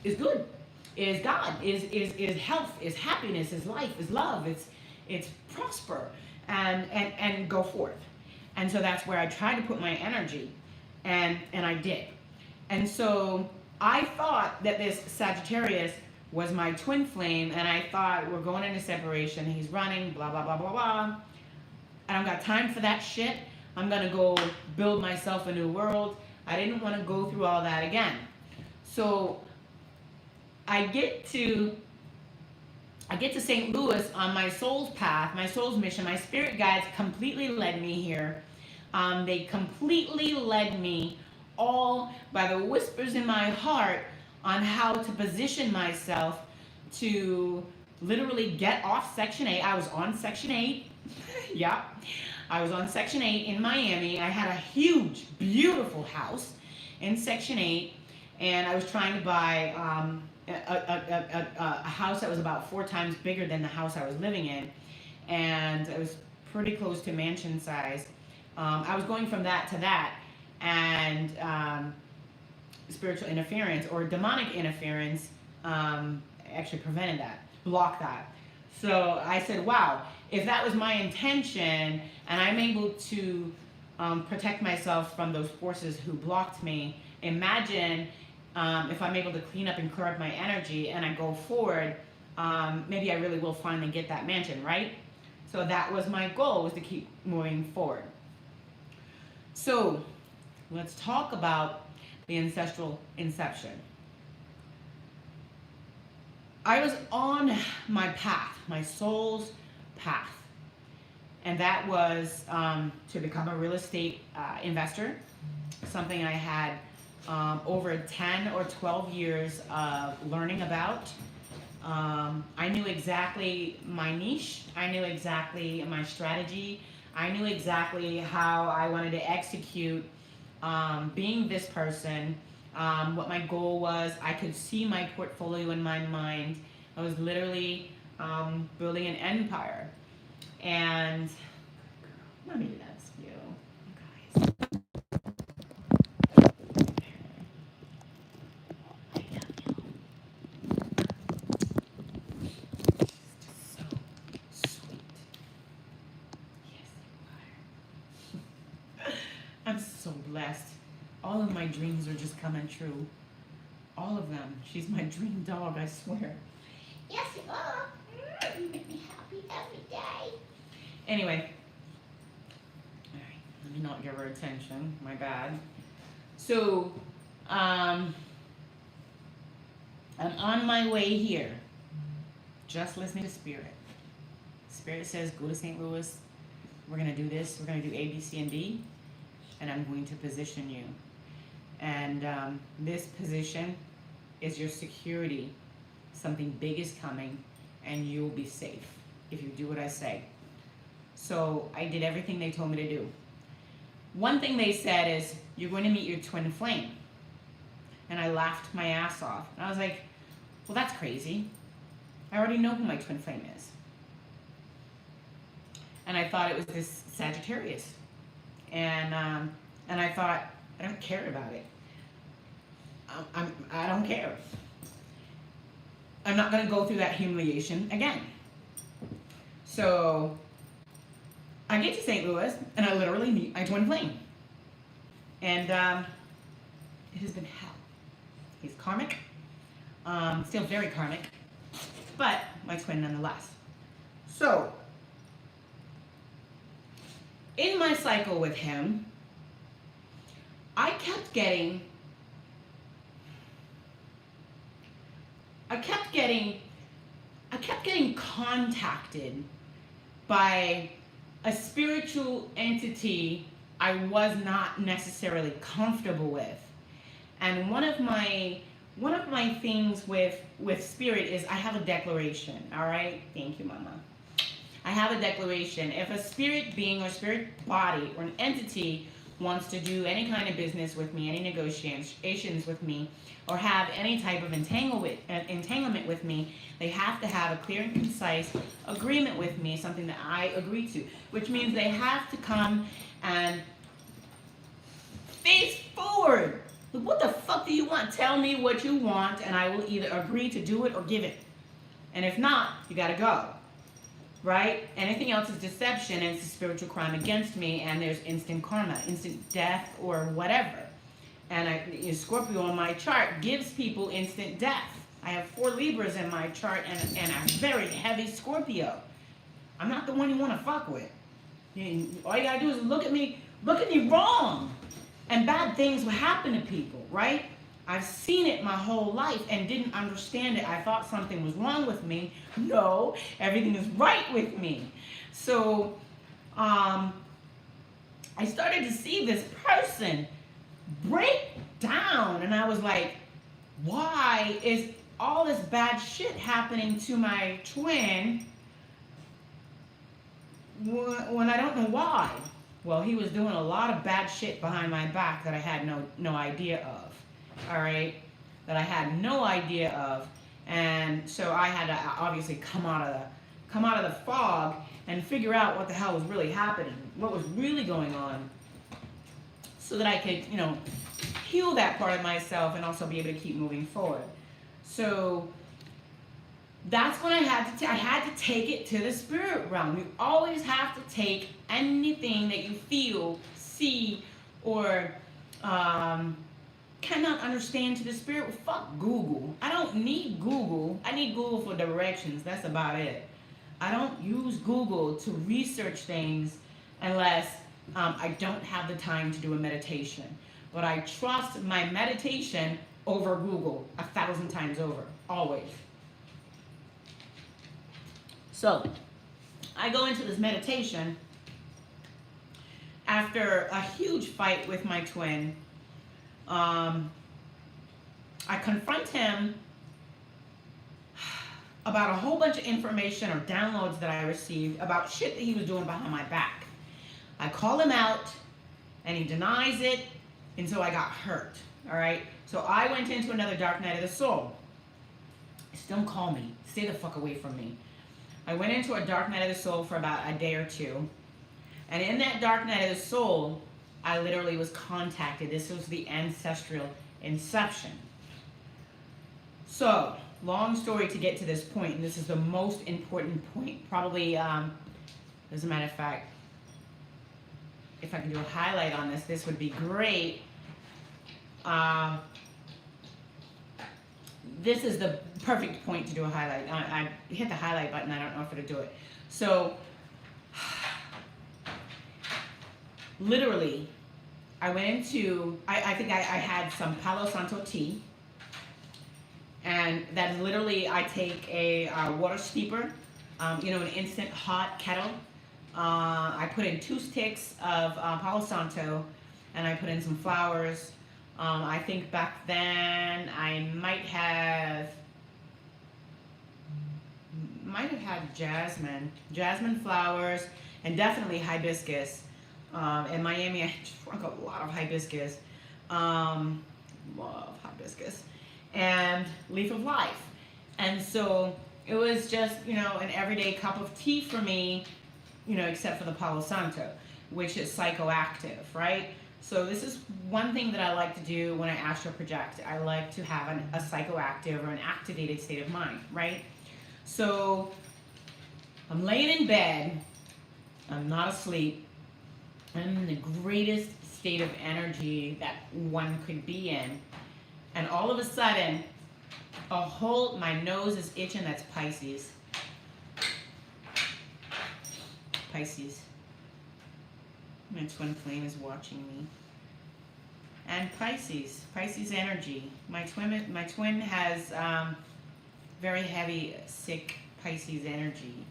good, is God, is health, is happiness, is life, is love, it's prosper, and go forth. And so that's where I try to put my energy. And I did. And so I thought that this Sagittarius was my twin flame, and I thought we're going into separation, he's running, blah, blah, blah, blah, blah. I don't got time for that shit. I'm going to go build myself a new world. I didn't want to go through all that again. So I get to St. Louis on my soul's path, my soul's mission. My spirit guides completely led me here. They completely led me, all by the whispers in my heart, on how to position myself to literally get off Section 8. I was on Section 8. Yeah. I was on Section 8 in Miami. I had a huge, beautiful house in Section 8, and I was trying to buy a house that was about 4 times bigger than the house I was living in, and it was pretty close to mansion size. I was going from that to that, and spiritual interference or demonic interference actually prevented that, blocked that. So I said, wow, if that was my intention and I'm able to protect myself from those forces who blocked me, imagine if I'm able to clean up and clear up my energy and I go forward, maybe I really will finally get that mansion, right? So that was my goal, was to keep moving forward. So let's talk about the ancestral inception. I was on my path, my soul's path, and that was to become a real estate investor, something I had over 10 or 12 years of learning about. I knew exactly my niche, I knew exactly my strategy, I knew exactly how I wanted to execute being this person, what my goal was. I could see my portfolio in my mind. I was literally building an empire. And mommy loves you, you guys. I love you. Just so sweet. Yes, you are. I'm so blessed. All of my dreams are just coming true. All of them. She's my dream dog, I swear. Yes, you are. You make me happy every day. Anyway, all right, let me not give her attention. My bad. So, I'm on my way here, just listening to Spirit. Spirit says, go to St. Louis. We're going to do this. We're going to do A, B, C, and D. And I'm going to position you. And this position is your security. Something big is coming, and you'll be safe if you do what I say. So I did everything they told me to do. One thing they said is, you're going to meet your twin flame. And I laughed my ass off. And I was like, well, that's crazy. I already know who my twin flame is. And I thought it was this Sagittarius. And I thought, I don't care about it. I don't care. I'm not going to go through that humiliation again. So I get to St. Louis, and I literally meet my twin flame. And it has been hell. He's karmic, still very karmic, but my twin nonetheless. So, in my cycle with him, I kept getting contacted by a spiritual entity I was not necessarily comfortable with. And one of my things with spirit is I have a declaration. All right? Thank you, Mama. I have a declaration. If a spirit being or spirit body or an entity wants to do any kind of business with me, any negotiations with me, or have any type of entanglement with me, they have to have a clear and concise agreement with me, something that I agree to, which means they have to come and face forward. What the fuck do you want? Tell me what you want, and I will either agree to do it or give it. And if not, you gotta go. Right? Anything else is deception, and it's a spiritual crime against me, and there's instant karma, instant death, or whatever. And Scorpio on my chart gives people instant death. I have 4 Libras in my chart and a very heavy Scorpio. I'm not the one you want to fuck with. All you gotta do is look at me wrong. And bad things will happen to people, right? I've seen it my whole life and didn't understand it. I thought something was wrong with me. No, everything is right with me. So I started to see this person break down, and I was like, why is all this bad shit happening to my twin when I don't know why? Well, he was doing a lot of bad shit behind my back that I had no idea of. All right, that I had no idea of, and so I had to obviously come out of the fog and figure out what the hell was really happening, what was really going on, so that I could, heal that part of myself and also be able to keep moving forward. So That's when I had to take it to the spirit realm. You always have to take anything that you feel, see, or um, cannot understand to the spirit. Well, fuck Google. I don't need Google. I need Google for directions. That's about it. I don't use Google to research things unless I don't have the time to do a meditation. But I trust my meditation over Google 1,000 times over, always. So I go into this meditation after a huge fight with my twin. I confront him about a whole bunch of information or downloads that I received about shit that he was doing behind my back. I call him out and he denies it, and so I got hurt. All right? So I went into another dark night of the soul. Just don't call me. Stay the fuck away from me. I went into a dark night of the soul for about a day or two. And in that dark night of the soul, I literally was contacted. This was the Ancestral Inception. So, long story to get to this point, and this is the most important point. Probably, as a matter of fact, if I can do a highlight on this, this would be great. This is the perfect point to do a highlight. I hit the highlight button. I don't know if it'll do it. So, literally, I went into, I think I had some Palo Santo tea. And that is literally, I take a water steeper, an instant hot kettle. I put in 2 sticks of Palo Santo, and I put in some flowers. I think back then I might have had jasmine flowers, and definitely hibiscus. In Miami, I drank a lot of hibiscus. Love hibiscus. And leaf of life. And so it was just, an everyday cup of tea for me, except for the Palo Santo, which is psychoactive, right? So this is one thing that I like to do when I astral project. I like to have a psychoactive or an activated state of mind, right? So I'm laying in bed. I'm not asleep. I'm in the greatest state of energy that one could be in. And all of a sudden, my nose is itching. That's Pisces. Pisces. My twin flame is watching me. And Pisces energy. My twin has very heavy, sick Pisces energy.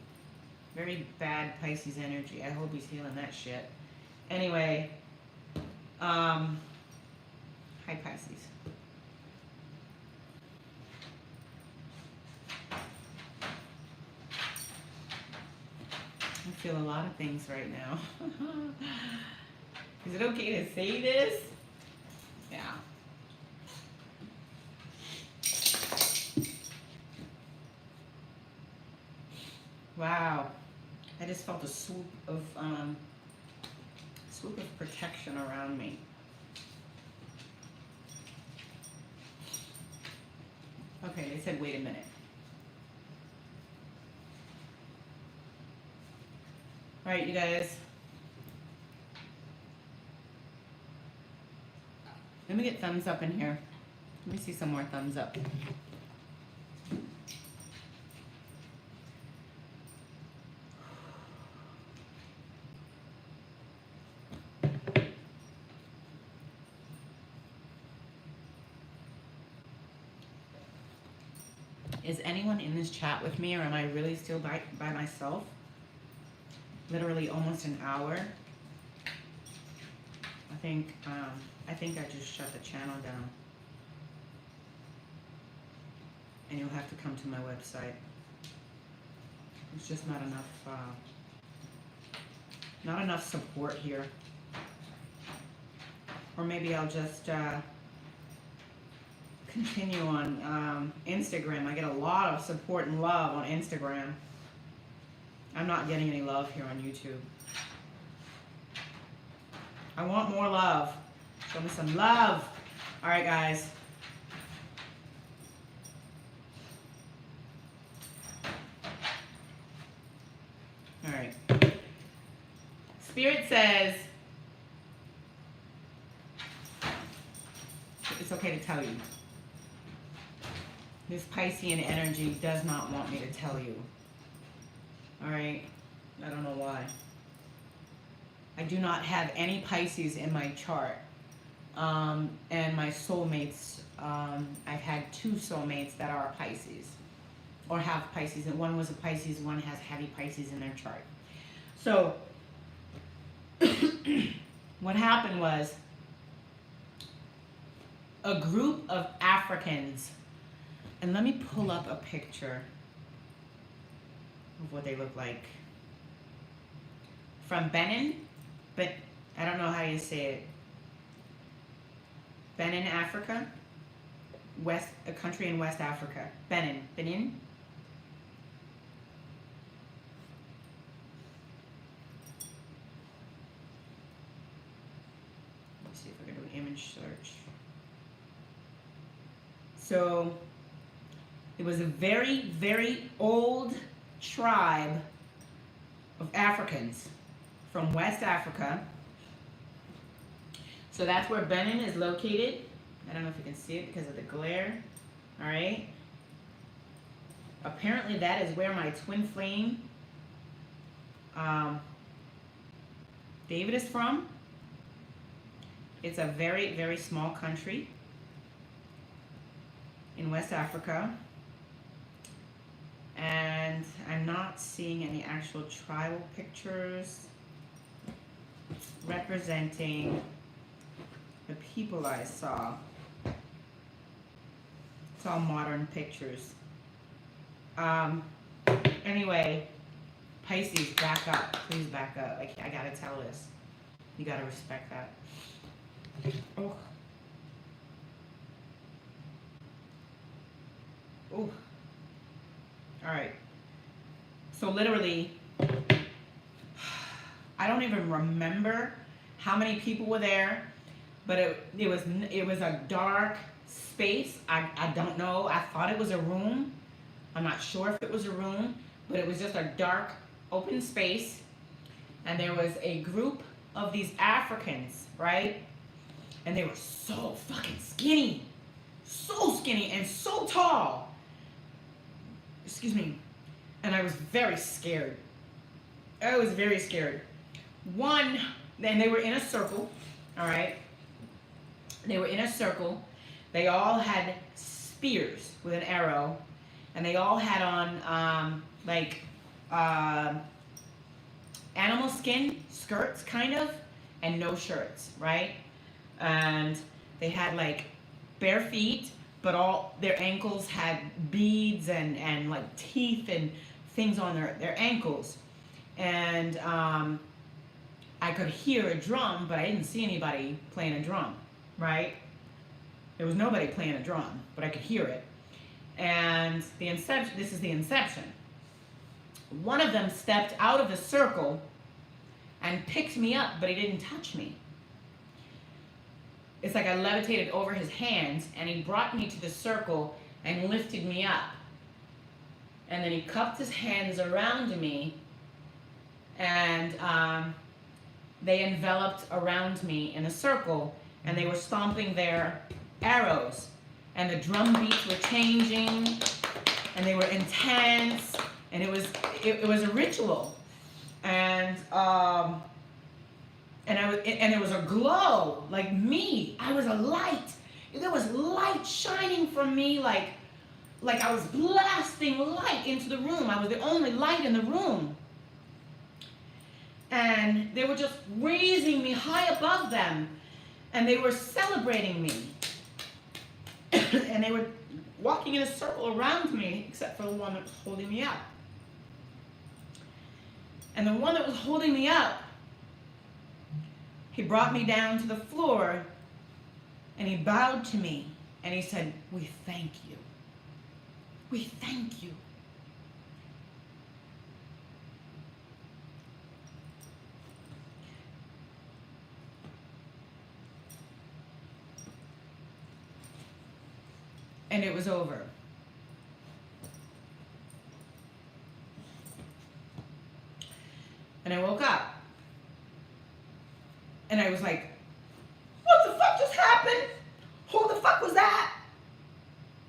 Very bad Pisces energy. I hope he's healing that shit. Anyway, hi Pisces. I feel a lot of things right now. Is it okay to say this? Yeah. Wow. I just felt a swoop of protection around me. Okay, they said wait a minute. All right, you guys. Let me get thumbs up in here. Let me see some more thumbs up. Is anyone in this chat with me, or am I really still by myself? Literally almost an hour. I think I just shut the channel down. And you'll have to come to my website. There's just not enough support here. Or maybe I'll just continue on Instagram. I get a lot of support and love on Instagram. I'm not getting any love here on YouTube. I want more love. Show me some love. All right, guys. All right. Spirit says it's okay to tell you. This Piscean energy does not want me to tell you. All right? I don't know why. I do not have any Pisces in my chart. And my soulmates, I've had 2 soulmates that are Pisces. Or have Pisces. And one was a Pisces, one has heavy Pisces in their chart. So, what happened was a group of Africans, and let me pull up a picture of what they look like. From Benin, but I don't know how you say it. Benin, Africa, a country in West Africa. Benin. Let's see if I can do an image search. So it was a very, very old tribe of Africans from West Africa. So that's where Benin is located. I don't know if you can see it because of the glare. All right. Apparently that is where my twin flame, David, is from. It's a very, very small country in West Africa. And I'm not seeing any actual tribal pictures representing the people I saw. It's all modern pictures. Anyway, Pisces, back up. Please back up. I gotta tell this. You gotta respect that. Oh. Oh. All right. So literally, I don't even remember how many people were there, but it was a dark space. I don't know. I thought it was a room. I'm not sure if it was a room, but it was just a dark open space, and there was a group of these Africans, right? And they were so fucking skinny, and so tall. Excuse me. And I was very scared. And they were in a circle, all right? They were in a circle. They all had spears with an arrow, and they all had on animal skin skirts, kind of, and no shirts, right? And they had like bare feet, but all their ankles had beads and like teeth and things on their ankles. And I could hear a drum, but I didn't see anybody playing a drum, right? There was nobody playing a drum, but I could hear it. And this is the Inception. One of them stepped out of the circle and picked me up, but he didn't touch me. It's like I levitated over his hands, and he brought me to the circle and lifted me up. And then he cupped his hands around me, and they enveloped around me in a circle, and they were stomping their arrows, and the drum beats were changing, and they were intense, and it was a ritual, and there was a glow, like me. I was a light. There was light shining from me, like I was blasting light into the room. I was the only light in the room. And they were just raising me high above them, and they were celebrating me. And they were walking in a circle around me, except for the one that was holding me up. And the one that was holding me up, he brought me down to the floor, and he bowed to me, and he said, "We thank you. We thank you." And it was over. And I woke up. And I was like, what the fuck just happened? Who the fuck was that?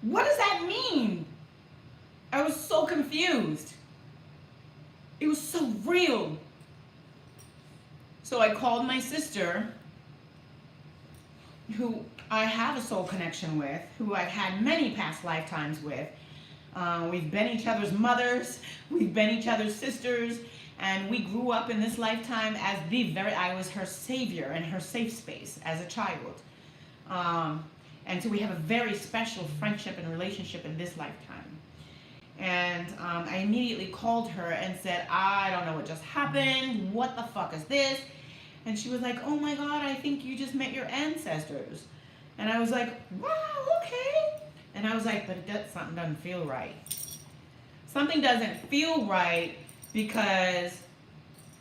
What does that mean? I was so confused. It was so real. So I called my sister, who I have a soul connection with, who I've had many past lifetimes with. We've been each other's mothers, we've been each other's sisters, and we grew up in this lifetime as I was her savior and her safe space as a child. And so we have a very special friendship and relationship in this lifetime. And I immediately called her and said, I don't know what just happened. What the fuck is this? And she was like, oh my God, I think you just met your ancestors. And I was like, wow, okay. And I was like, but something doesn't feel right. Something doesn't feel right because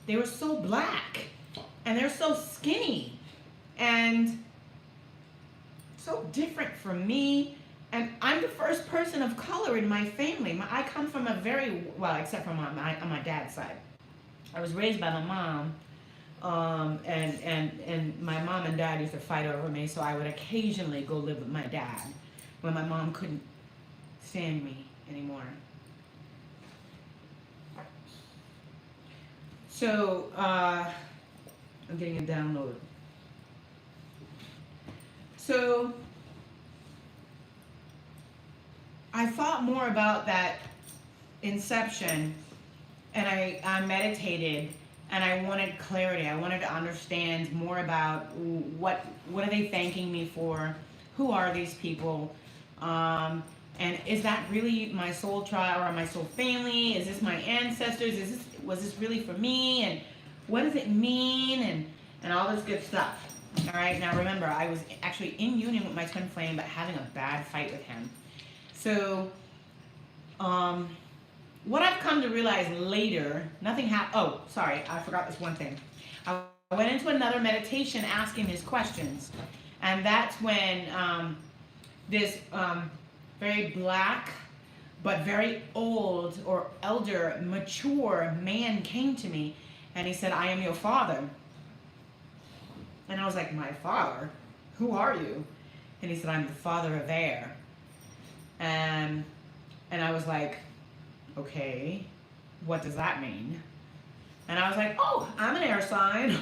they were so black and they're so skinny and so different from me. And I'm the first person of color in my family. I come from a very, well, except for on my dad's side. I was raised by my mom, and my mom and dad used to fight over me, so I would occasionally go live with my dad when my mom couldn't stand me anymore. So, I'm getting a download. So, I thought more about that Inception, and I meditated, and I wanted clarity. I wanted to understand more about what are they thanking me for? Who are these people? And is that really my soul tribe or my soul family? Is this my ancestors? Was this really for me? And what does it mean? And all this good stuff. All right. Now remember, I was actually in union with my twin flame, but having a bad fight with him. So, what I've come to realize later, nothing happened. Oh, sorry, I forgot this one thing. I went into another meditation asking these questions, and that's when this very black, but very old or elder, mature man came to me, and he said, "I am your father." And I was like, "My father? Who are you?" And he said, "I'm the father of air." And I was like, okay, what does that mean? And I was like, oh, I'm an air sign.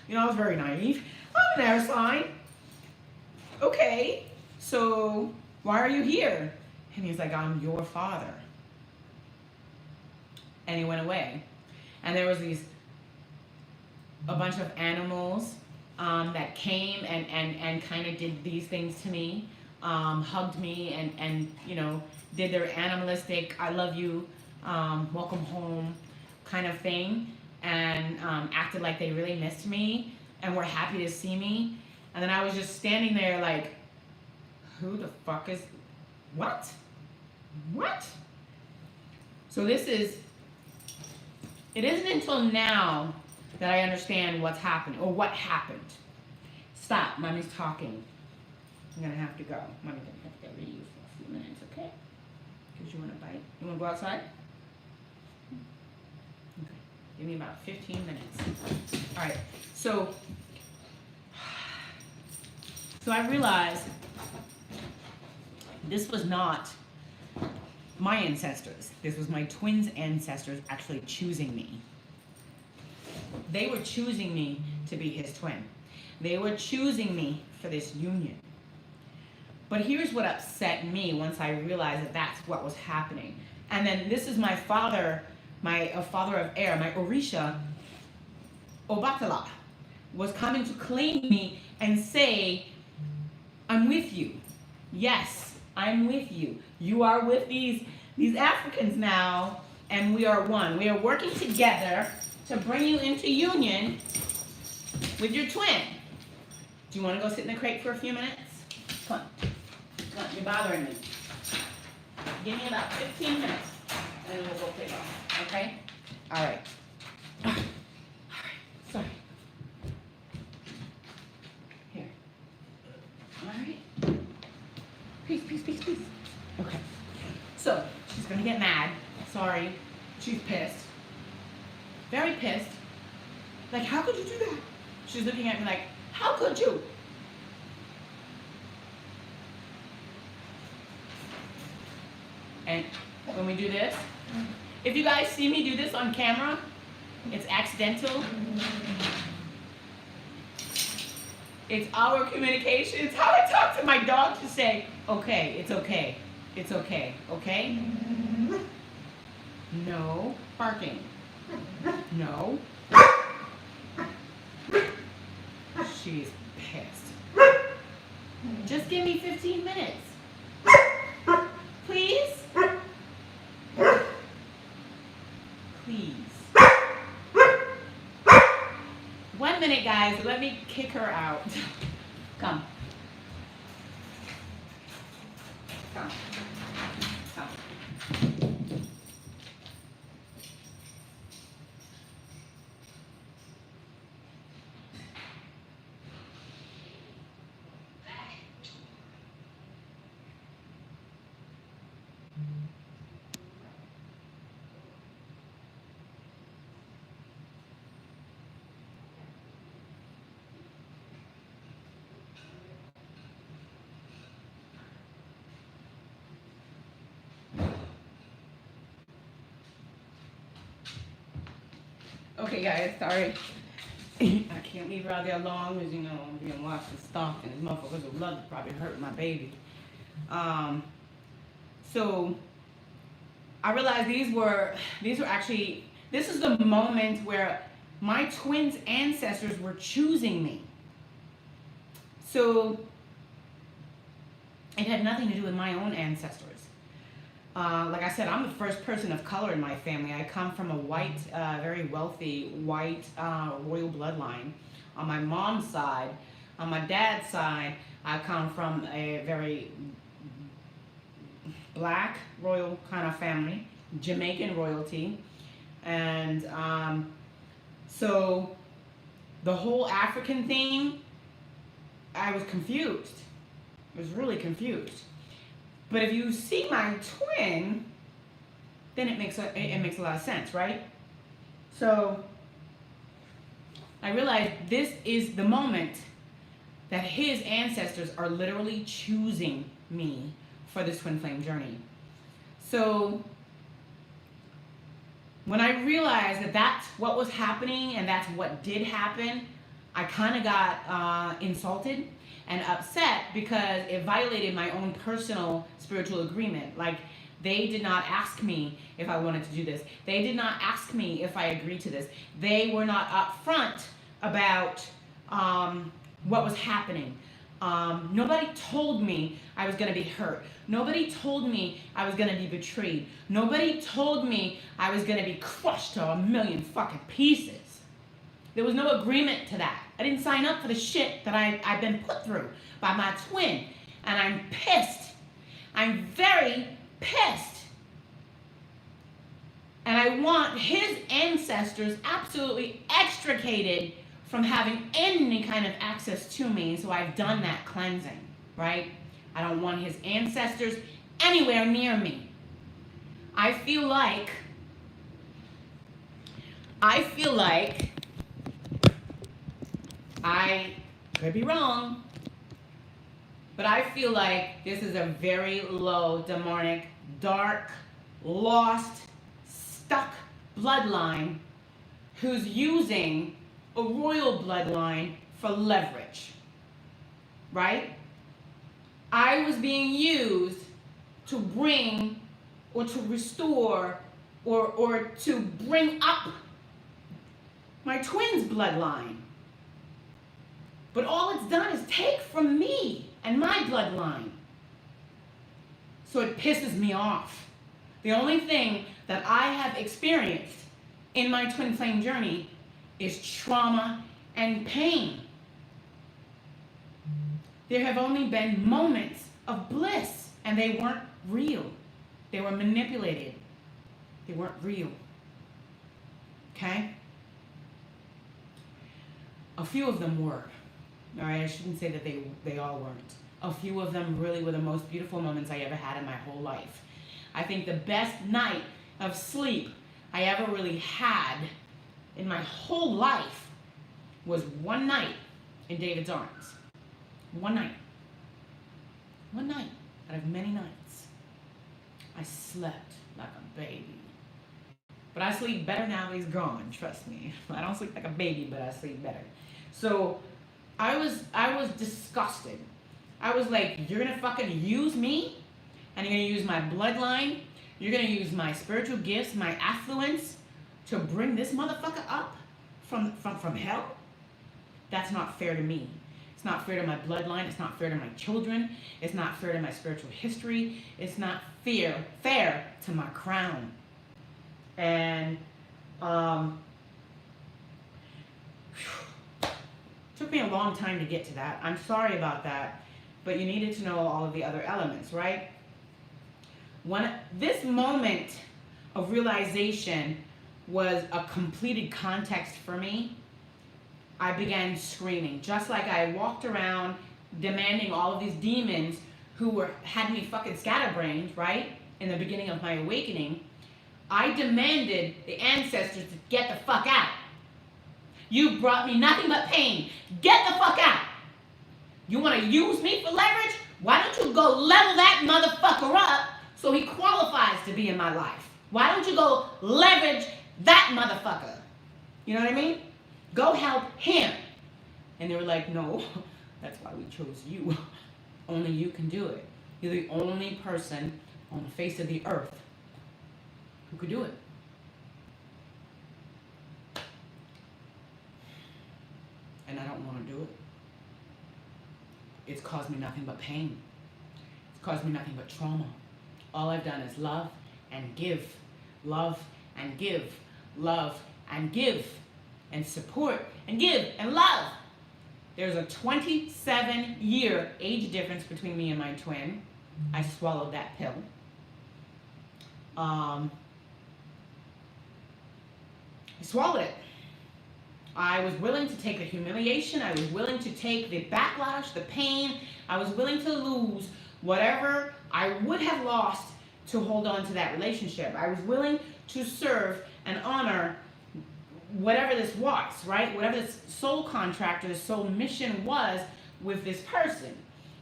You know, I was very naive. I'm an air sign. Okay, so why are you here? And he's like, I'm your father. And he went away. And there was a bunch of animals that came and kind of did these things to me. Hugged me and you know, did their animalistic I love you, welcome home kind of thing, and acted like they really missed me and were happy to see me. And then I was just standing there like, who the fuck is, what? So it isn't until now that I understand what's happening or what happened. Stop, mommy's talking. I'm gonna have to go. Mommy's gonna have to go leave for a few minutes, okay? Because you wanna bite? You wanna go outside? Okay. Give me about 15 minutes. Alright, so I realized this was not my ancestors. This was my twins' ancestors actually choosing me. They were choosing me to be his twin. They were choosing me for this union. But here's what upset me once I realized that that's what was happening. And then this is my father, my father of air, my Orisha, Obatala, was coming to claim me and say, I'm with you. Yes, I'm with you. You are with these Africans now, and we are one. We are working together to bring you into union with your twin. Do you want to go sit in the crate for a few minutes? Come on. Come on, you're bothering me. Give me about 15 minutes, and then we'll go play golf, okay? All right. All right. Sorry. Here. All right. Peace. Okay. So, she's going to get mad. Sorry. She's pissed. Very pissed. Like, how could you do that? She's looking at me like, how could you? And when we do this, if you guys see me do this on camera, it's accidental. It's our communication. It's how I talk to my dog to say, okay, it's okay. It's okay, okay? No barking. No. She's pissed. Just give me 15 minutes. Please? Please. 1 minute, guys. Let me kick her out. Come. Come. Come. Okay, guys, sorry. I can't leave her out there long because, you know, I'm being watched and stalked, and these motherfuckers would love to probably hurt my baby. So I realized these were actually, this is the moment where my twins' ancestors were choosing me. So it had nothing to do with my own ancestors. Like I said, I'm the first person of color in my family. I come from a white, very wealthy white royal bloodline. On my mom's side, on my dad's side, I come from a very black royal kind of family, Jamaican royalty. And so the whole African thing, I was confused. I was really confused. But if you see my twin, then it makes a lot of sense, right? So I realized this is the moment that his ancestors are literally choosing me for this twin flame journey. So when I realized that that's what was happening and that's what did happen, I kind of got insulted and upset because it violated my own personal spiritual agreement. Like, they did not ask me if I wanted to do this. They did not ask me if I agreed to this. They were not upfront about what was happening. Nobody told me I was going to be hurt. Nobody told me I was going to be betrayed. Nobody told me I was going to be crushed to a million fucking pieces. There was no agreement to that. I didn't sign up for the shit that I've been put through by my twin. And I'm pissed. I'm very pissed. And I want his ancestors absolutely extricated from having any kind of access to me. So I've done that cleansing, right? I don't want his ancestors anywhere near me. I feel like I could be wrong, but I feel like this is a very low, demonic, dark, lost, stuck bloodline who's using a royal bloodline for leverage, right? I was being used to bring or to restore or to bring up my twin's bloodline. But all it's done is take from me and my bloodline. So it pisses me off. The only thing that I have experienced in my twin flame journey is trauma and pain. There have only been moments of bliss, and they weren't real. They were manipulated. They weren't real. Okay? A few of them were. All right, I shouldn't say that they all weren't. A few of them really were the most beautiful moments I ever had in my whole life. I think the best night of sleep I ever really had in my whole life was one night in David's arms. One night. One night out of many nights. I slept like a baby. But I sleep better now that he's gone, trust me. I don't sleep like a baby, but I sleep better. So I was disgusted. I was like, you're gonna fucking use me? And you're gonna use my bloodline? You're gonna use my spiritual gifts, my affluence to bring this motherfucker up from hell? That's not fair to me. It's not fair to my bloodline. It's not fair to my children. It's not fair to my spiritual history. It's not fair to my crown. And took me a long time to get to that. I'm sorry about that, but you needed to know all of the other elements, right? This moment of realization was a completed context for me. I began screaming, just like I walked around demanding all of these demons who had me fucking scatterbrained, right? In the beginning of my awakening, I demanded the ancestors to get the fuck out. You brought me nothing but pain. Get the fuck out. You want to use me for leverage? Why don't you go level that motherfucker up so he qualifies to be in my life? Why don't you go leverage that motherfucker? You know what I mean? Go help him. And they were like, no, that's why we chose you. Only you can do it. You're the only person on the face of the earth who could do it. And I don't want to do it. It's caused me nothing but pain. It's caused me nothing but trauma. All I've done is love and give. Love and give. Love and give. And support and give and love. There's a 27-year age difference between me and my twin. I swallowed that pill. I swallowed it. I was willing to take the humiliation. I was willing to take the backlash, the pain. I was willing to lose whatever I would have lost to hold on to that relationship. I was willing to serve and honor whatever this was, right? Whatever this soul contract or this soul mission was with this person.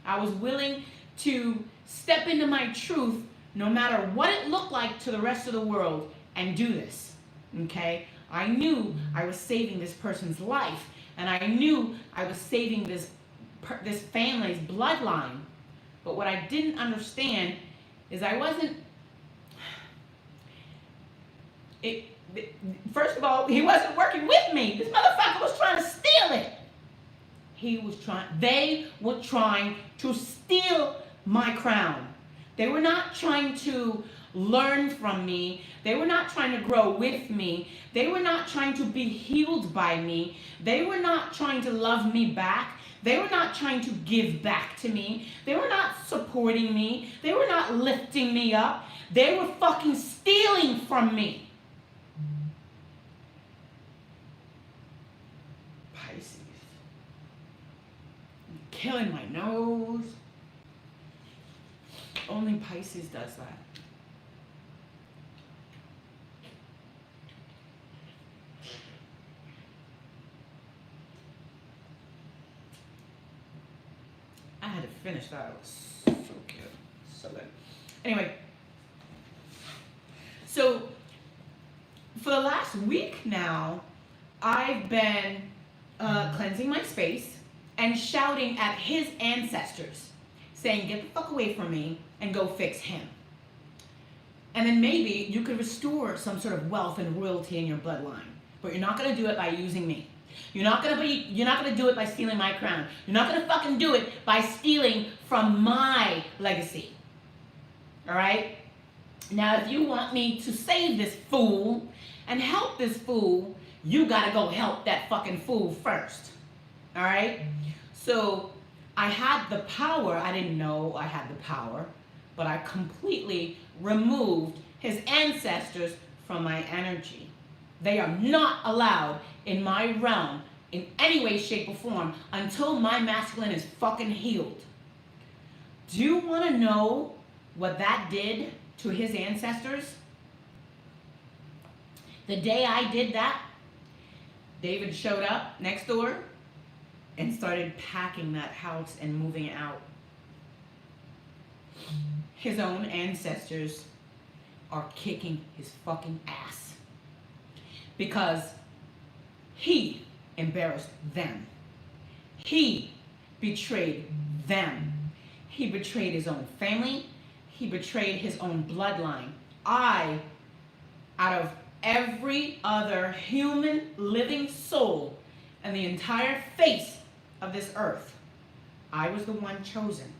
I was willing to step into my truth no matter what it looked like to the rest of the world and do this, okay? I knew I was saving this person's life, and I knew I was saving this family's bloodline. But what I didn't understand is I wasn't... First of all, he wasn't working with me. This motherfucker was trying to steal it. They were trying to steal my crown. They were not trying to learn from me. They were not trying to grow with me. They were not trying to be healed by me. They were not trying to love me back. They were not trying to give back to me. They were not supporting me. They were not lifting me up. They were fucking stealing from me. Pisces. Killing my nose. Only Pisces does that. I had to finish that. It was so good. So good. Anyway. So, for the last week now, I've been cleansing my space and shouting at his ancestors, saying, get the fuck away from me and go fix him. And then maybe you could restore some sort of wealth and royalty in your bloodline. But you're not going to do it by using me. You're not gonna do it by stealing my crown. You're not gonna fucking do it by stealing from my legacy. Alright? Now if you want me to save this fool and help this fool, you gotta go help that fucking fool first. Alright? So I had the power. I didn't know I had the power, but I completely removed his ancestors from my energy. They are not allowed in my realm in any way, shape, or form until my masculine is fucking healed. Do you want to know what that did to his ancestors? The day I did that, David showed up next door and started packing that house and moving out. His own ancestors are kicking his fucking ass because he embarrassed them. He betrayed them. He betrayed his own family. He betrayed his own bloodline. Out of every other human living soul and the entire face of this earth, I was the one chosen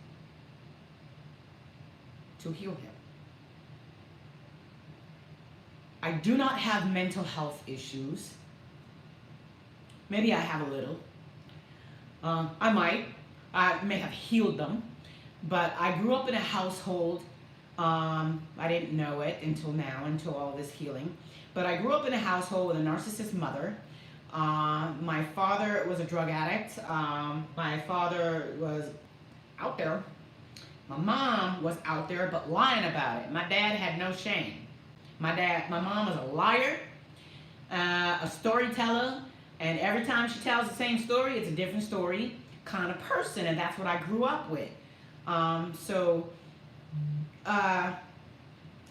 to heal him. I do not have mental health issues. Maybe I have a little. I may have healed them, but I grew up in a household, I didn't know it until now, until all this healing, but I grew up in a household with a narcissist mother. My father was a drug addict. My father was out there. My mom was out there, but lying about it. My dad had no shame. My mom was a liar, a storyteller, and every time she tells the same story, it's a different story kind of person, and that's what I grew up with. I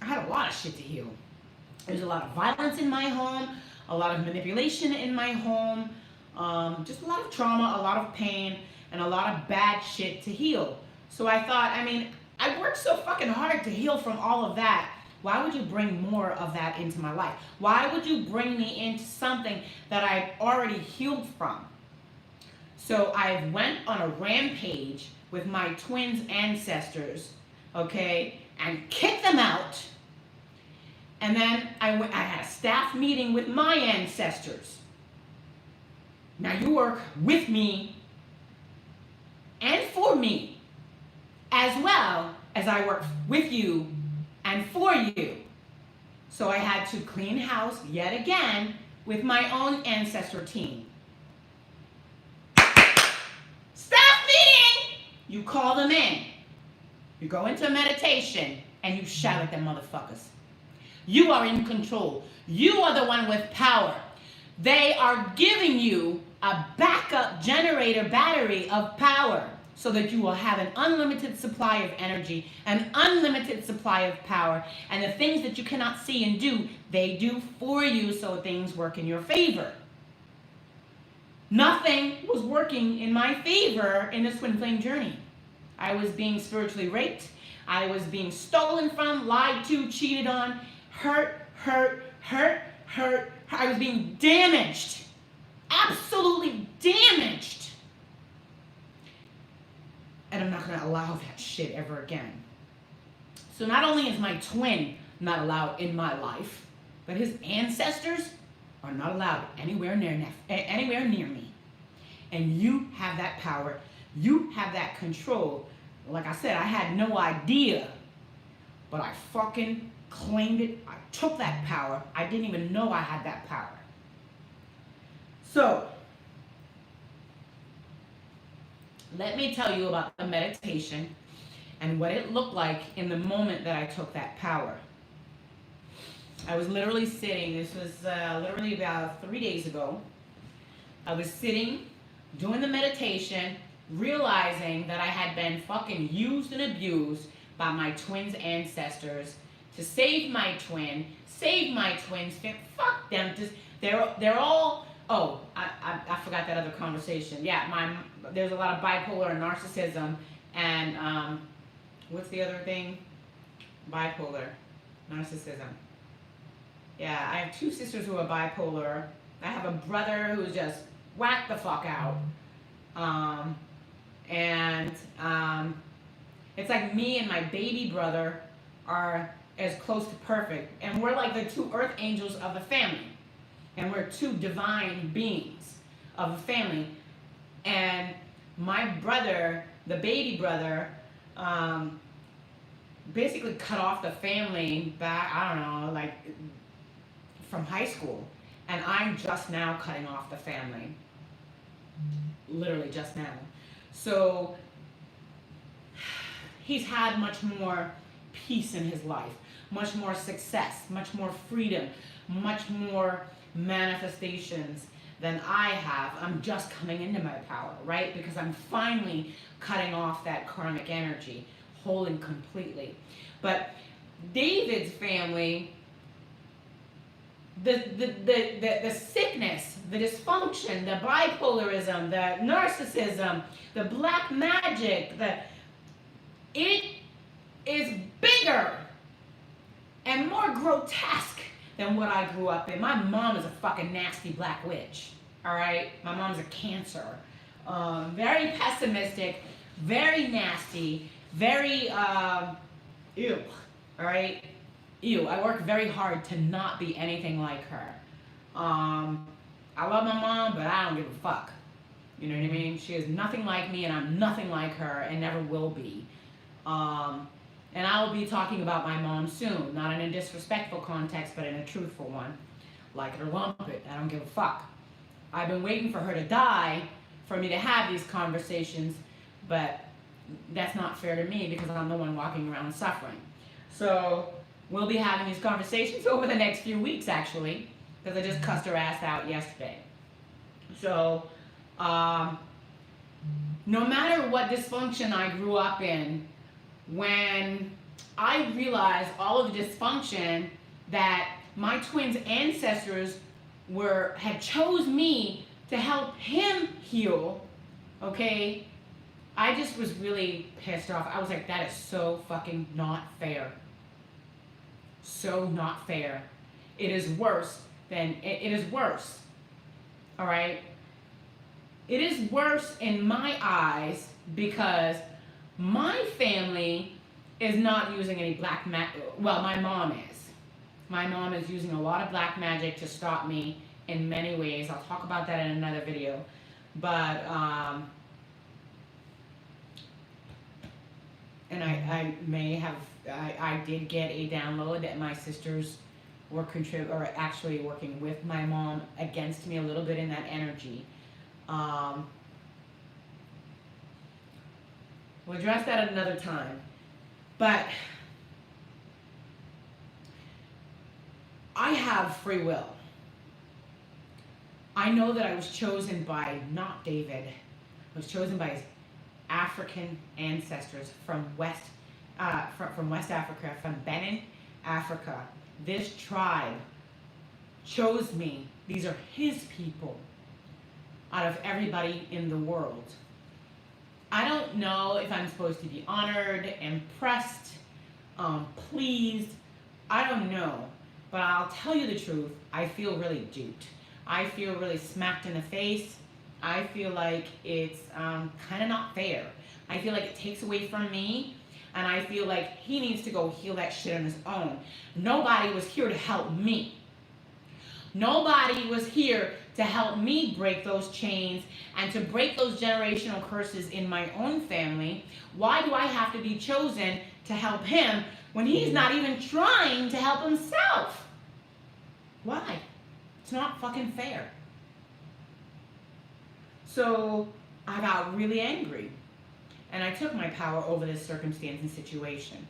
had a lot of shit to heal. There's a lot of violence in my home, a lot of manipulation in my home, just a lot of trauma, a lot of pain, and a lot of bad shit to heal. So I thought, I worked so fucking hard to heal from all of that. Why would you bring more of that into my life? Why would you bring me into something that I've already healed from? So I went on a rampage with my twins' ancestors, okay, and kicked them out. And then I had a staff meeting with my ancestors. Now you work with me and for me, as well as I work with you and for you. So I had to clean house yet again with my own ancestor team. Staff meeting! You call them in. You go into meditation and you shout at them motherfuckers. You are in control. You are the one with power. They are giving you a backup generator battery of power so that you will have an unlimited supply of energy, an unlimited supply of power, and the things that you cannot see and do, they do for you so things work in your favor. Nothing was working in my favor in this twin flame journey. I was being spiritually raped. I was being stolen from, lied to, cheated on, hurt. I was being damaged. Absolutely damaged. And I'm not going to allow that shit ever again. So not only is my twin not allowed in my life, but his ancestors are not allowed anywhere near me. And you have that power. You have that control. Like I said, I had no idea, but I fucking claimed it. I took that power. I didn't even know I had that power. So, let me tell you about the meditation and what it looked like in the moment that I took that power. I was literally sitting, this was literally about 3 days ago. I was sitting, doing the meditation, realizing that I had been fucking used and abused by my twins' ancestors to save my twins, fuck them, they're all, oh, I forgot that other conversation. Yeah, there's a lot of bipolar and narcissism, and what's the other thing? Bipolar, narcissism. Yeah, I have 2 sisters who are bipolar. I have a brother who's just whacked the fuck out. It's like me and my baby brother are as close to perfect. And we're like the 2 earth angels of the family. And we're 2 divine beings of the family. And my brother, the baby brother, basically cut off the family back, I don't know, like from high school. And I'm just now cutting off the family. Literally just now. So he's had much more peace in his life, much more success, much more freedom, much more manifestations than I have. I'm just coming into my power, right? Because I'm finally cutting off that karmic energy, whole and completely. But David's family, the sickness, the dysfunction, the bipolarism, the narcissism, the black magic, it is bigger and more grotesque than what I grew up in. My mom is a fucking nasty black witch. All right, my mom's a Cancer, very pessimistic, very nasty, very ew. All right, ew. I work very hard to not be anything like her. I love my mom, but I don't give a fuck. You know what I mean? She is nothing like me, and I'm nothing like her, and never will be. And I will be talking about my mom soon, not in a disrespectful context, but in a truthful one. Like it or lump it, I don't give a fuck. I've been waiting for her to die for me to have these conversations, but that's not fair to me because I'm the one walking around suffering. So we'll be having these conversations over the next few weeks, actually, because I just cussed her ass out yesterday. So no matter what dysfunction I grew up in, when I realized all of the dysfunction that my twin's ancestors had chose me to help him heal, okay, I just was really pissed off. I was like, that is so fucking not fair. So not fair. It is worse than, it is worse, all right? It is worse in my eyes because my family is not using any black magic. Well, my mom is. My mom is using a lot of black magic to stop me in many ways. I'll talk about that in another video. But, and I may have, I did get a download that my sisters were actually working with my mom against me a little bit in that energy. We'll address that at another time. But I have free will. I know that I was chosen by not David. I was chosen by his African ancestors from West Africa, from Benin, Africa. This tribe chose me. These are his people out of everybody in the world. I don't know if I'm supposed to be honored, impressed, pleased. I don't know. But I'll tell you the truth. I feel really duped. I feel really smacked in the face. I feel like it's kind of not fair. I feel like it takes away from me. And I feel like he needs to go heal that shit on his own. Nobody was here to help me. Nobody was here to help me break those chains and to break those generational curses in my own family. Why do I have to be chosen to help him when he's not even trying to help himself? Why? It's not fucking fair. So I got really angry and I took my power over this circumstance and situation.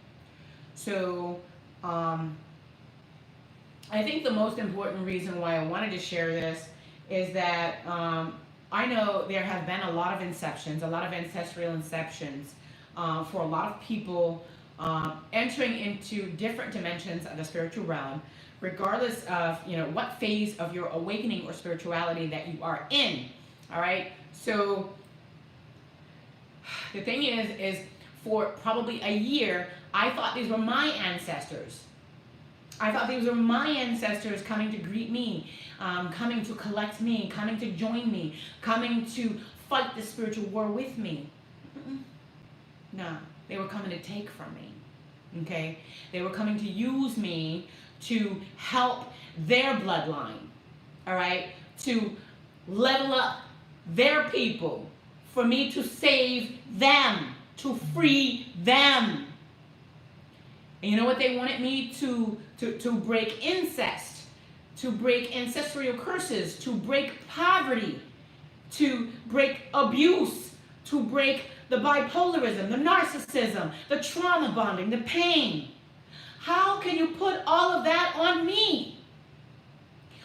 So I think the most important reason why I wanted to share this is that I know there have been a lot of inceptions, a lot of ancestral inceptions for a lot of people entering into different dimensions of the spiritual realm, regardless of what phase of your awakening or spirituality that you are in. All right. So the thing is for probably a year, I thought these were my ancestors. I thought these were my ancestors coming to greet me, coming to collect me, coming to join me, coming to fight the spiritual war with me. No, they were coming to take from me, okay? They were coming to use me to help their bloodline, all right? To level up their people, for me to save them, to free them. And you know what they wanted me to break? Incest, to break ancestral curses, to break poverty, to break abuse, to break the bipolarism, the narcissism, the trauma bonding, the pain. How can you put all of that on me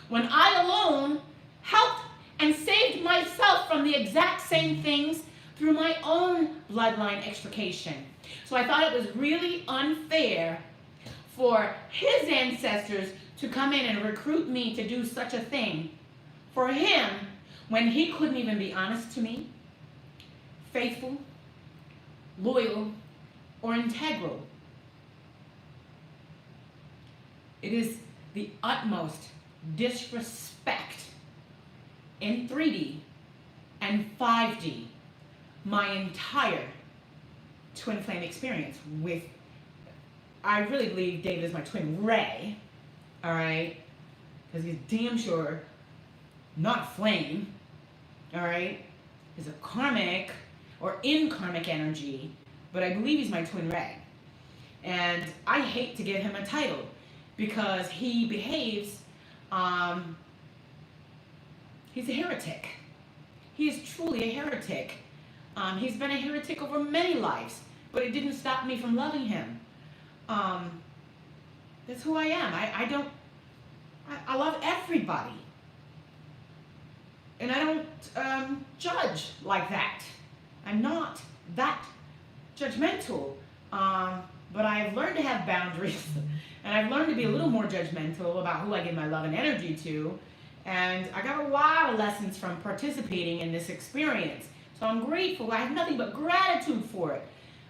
when I alone helped and saved myself from the exact same things through my own bloodline extrication. So I thought it was really unfair for his ancestors to come in and recruit me to do such a thing for him when he couldn't even be honest to me, faithful, loyal, or integral. It is the utmost disrespect in 3D and 5D my entire twin flame experience with, I really believe David is my twin ray, all right, because he's damn sure not a flame, all right, he's a karmic or in karmic energy, but I believe he's my twin ray. And I hate to give him a title because he behaves, he's a heretic. He is truly a heretic. He's been a heretic over many lives, but it didn't stop me from loving him. That's who I am. I love everybody. And I don't judge like that. I'm not that judgmental. But I've learned to have boundaries. And I've learned to be a little more judgmental about who I give my love and energy to. And I got a lot of lessons from participating in this experience. So I'm grateful. I have nothing but gratitude for it.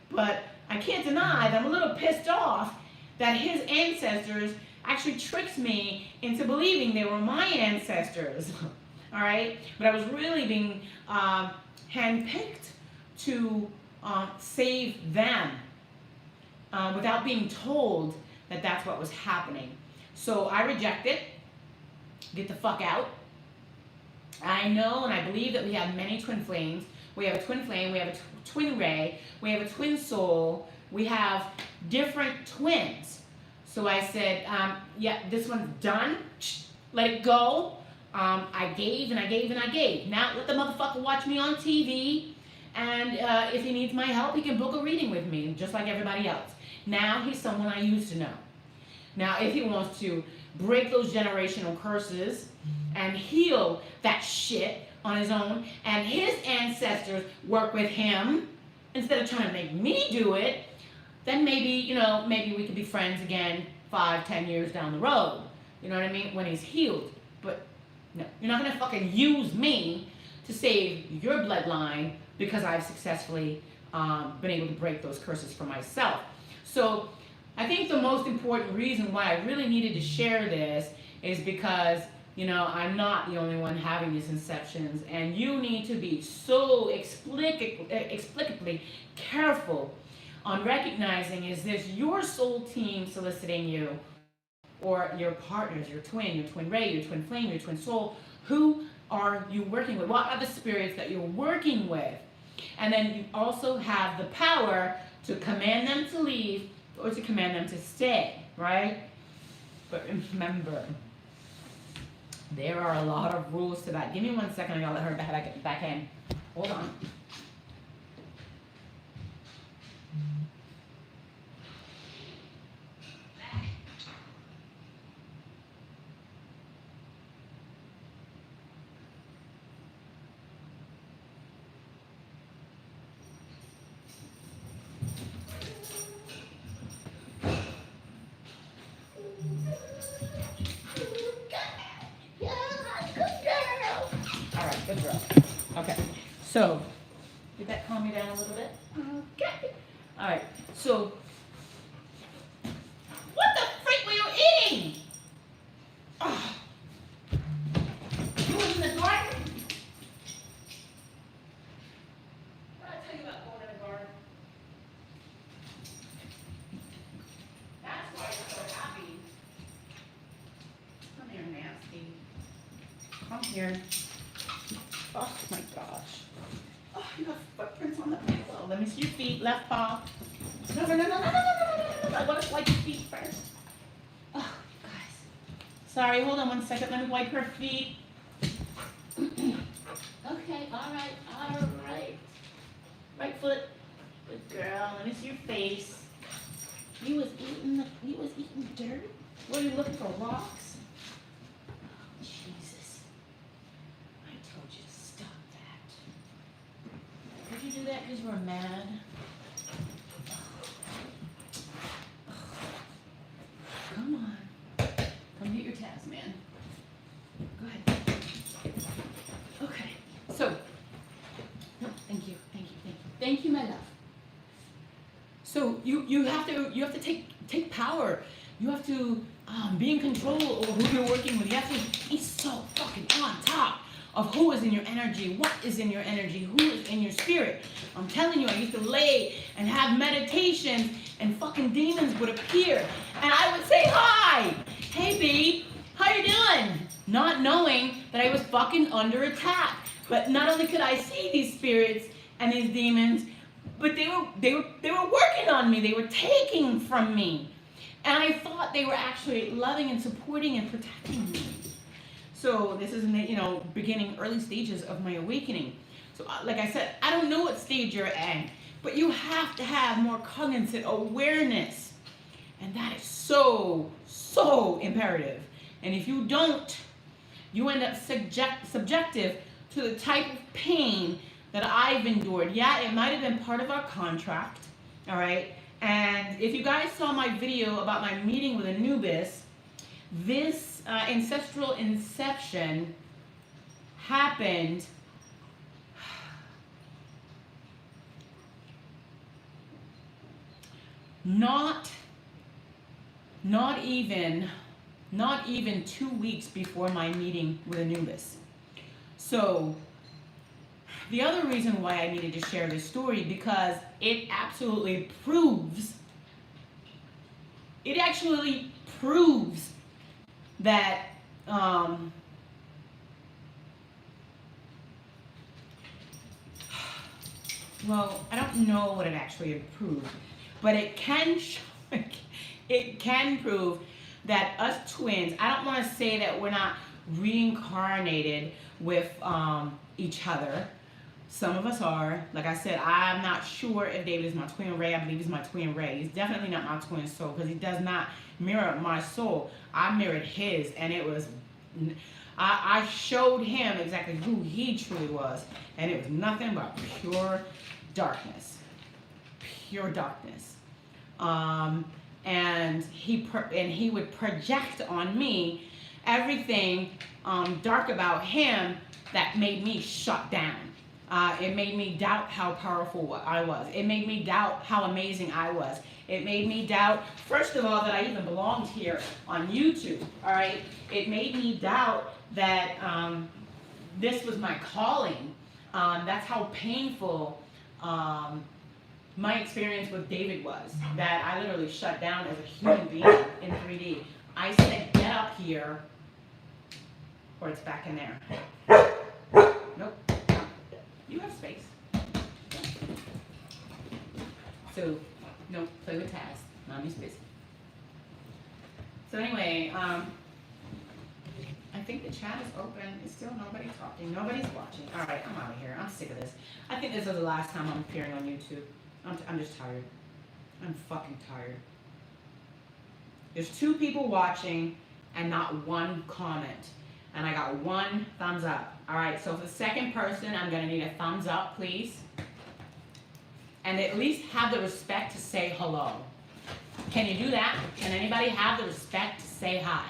But I can't deny that I'm a little pissed off that his ancestors actually tricked me into believing they were my ancestors. All right? But I was really being handpicked to save them without being told that that's what was happening. So I reject it. Get the fuck out. I know and I believe that we have many twin flames. We have a twin flame, we have a twin ray, we have a twin soul, we have different twins. So I said, yeah, this one's done. Let it go. I gave and I gave and I gave. Now let the motherfucker watch me on TV. And if he needs my help, he can book a reading with me, just like everybody else. Now he's someone I used to know. Now if he wants to break those generational curses and heal that shit on his own, and his ancestors work with him instead of trying to make me do it, then maybe, maybe we could be friends again 5-10 years down the road. You know what I mean? When he's healed. But no, you're not gonna fucking use me to save your bloodline because I've successfully been able to break those curses for myself. So I think the most important reason why I really needed to share this is because I'm not the only one having these inceptions, and you need to be so explicitly careful on recognizing, is this your soul team soliciting you, or your partners, your twin ray, your twin flame, your twin soul? Who are you working with? What are the spirits that you're working with? And then you also have the power to command them to leave or to command them to stay, right? But remember, there are a lot of rules to that. Give me 1 second, I gotta let her back in. Hold on. Good girl. Okay, so did that calm me down a little bit? Okay. All right. So, what the freak were you eating? Oh. You was in the garden? What did I tell you about going in the garden? That's why you're so happy. Come here, nasty. Come here. Oh my gosh. Oh, you have footprints on the pillow. Let me see your feet. Left paw. No. I want to wipe your feet first. Oh, guys. Sorry, hold on 1 second. Let me wipe her feet. Okay, all right. Right foot. Good girl. Let me see your face. You was eating dirt? What are you looking for, rocks? Oh, Jesus. I told that because you were mad? Come on. Come get your task, man. Go ahead. Okay. So, no, thank you, thank you, thank you. Thank you, my love. So you have to take power. You have to be in control over who you're working with. You have to be so fucking on top of who is in your energy, what is in your energy, who is in your spirit. I'm telling you, I used to lay and have meditations and fucking demons would appear. And I would say, hi, hey babe, how you doing? Not knowing that I was fucking under attack. But not only could I see these spirits and these demons, but they were working on me. They were taking from me. And I thought they were actually loving and supporting and protecting me. So this is in the beginning, early stages of my awakening. So like I said, I don't know what stage you're at, but you have to have more cognizant awareness. And that is so, so imperative. And if you don't, you end up subjective to the type of pain that I've endured. Yeah, it might have been part of our contract, all right? And if you guys saw my video about my meeting with Anubis, this ancestral inception happened not even 2 weeks before my meeting with Anubis. So the other reason why I needed to share this story, because it actually proves that well, I don't know what it actually proved, but it can prove that us twins, I don't want to say that we're not reincarnated with each other. Some of us are. Like I said, I'm not sure if David is my twin Ray. I believe he's my twin Ray. He's definitely not my twin soul because he does not mirror my soul. I mirrored his, and it was, I showed him exactly who he truly was, and it was nothing but pure darkness. Pure darkness. And he would project on me everything dark about him that made me shut down. It made me doubt how powerful I was. It made me doubt how amazing I was. It made me doubt, first of all, that I even belonged here on YouTube. All right. It made me doubt that this was my calling. That's how painful my experience with David was. That I literally shut down as a human being in 3D. I said, get up here, or it's back in there. Nope. You have space. So, no, play with Taz. Mommy's busy. So anyway, I think the chat is open. It's still nobody talking. Nobody's watching. All right, I'm out of here. I'm sick of this. I think this is the last time I'm appearing on YouTube. I'm just tired. I'm fucking tired. There's 2 people watching and not one comment. And I got 1 thumbs up. All right, so for the second person, I'm gonna need a thumbs up, please. And at least have the respect to say hello. Can you do that? Can anybody have the respect to say hi?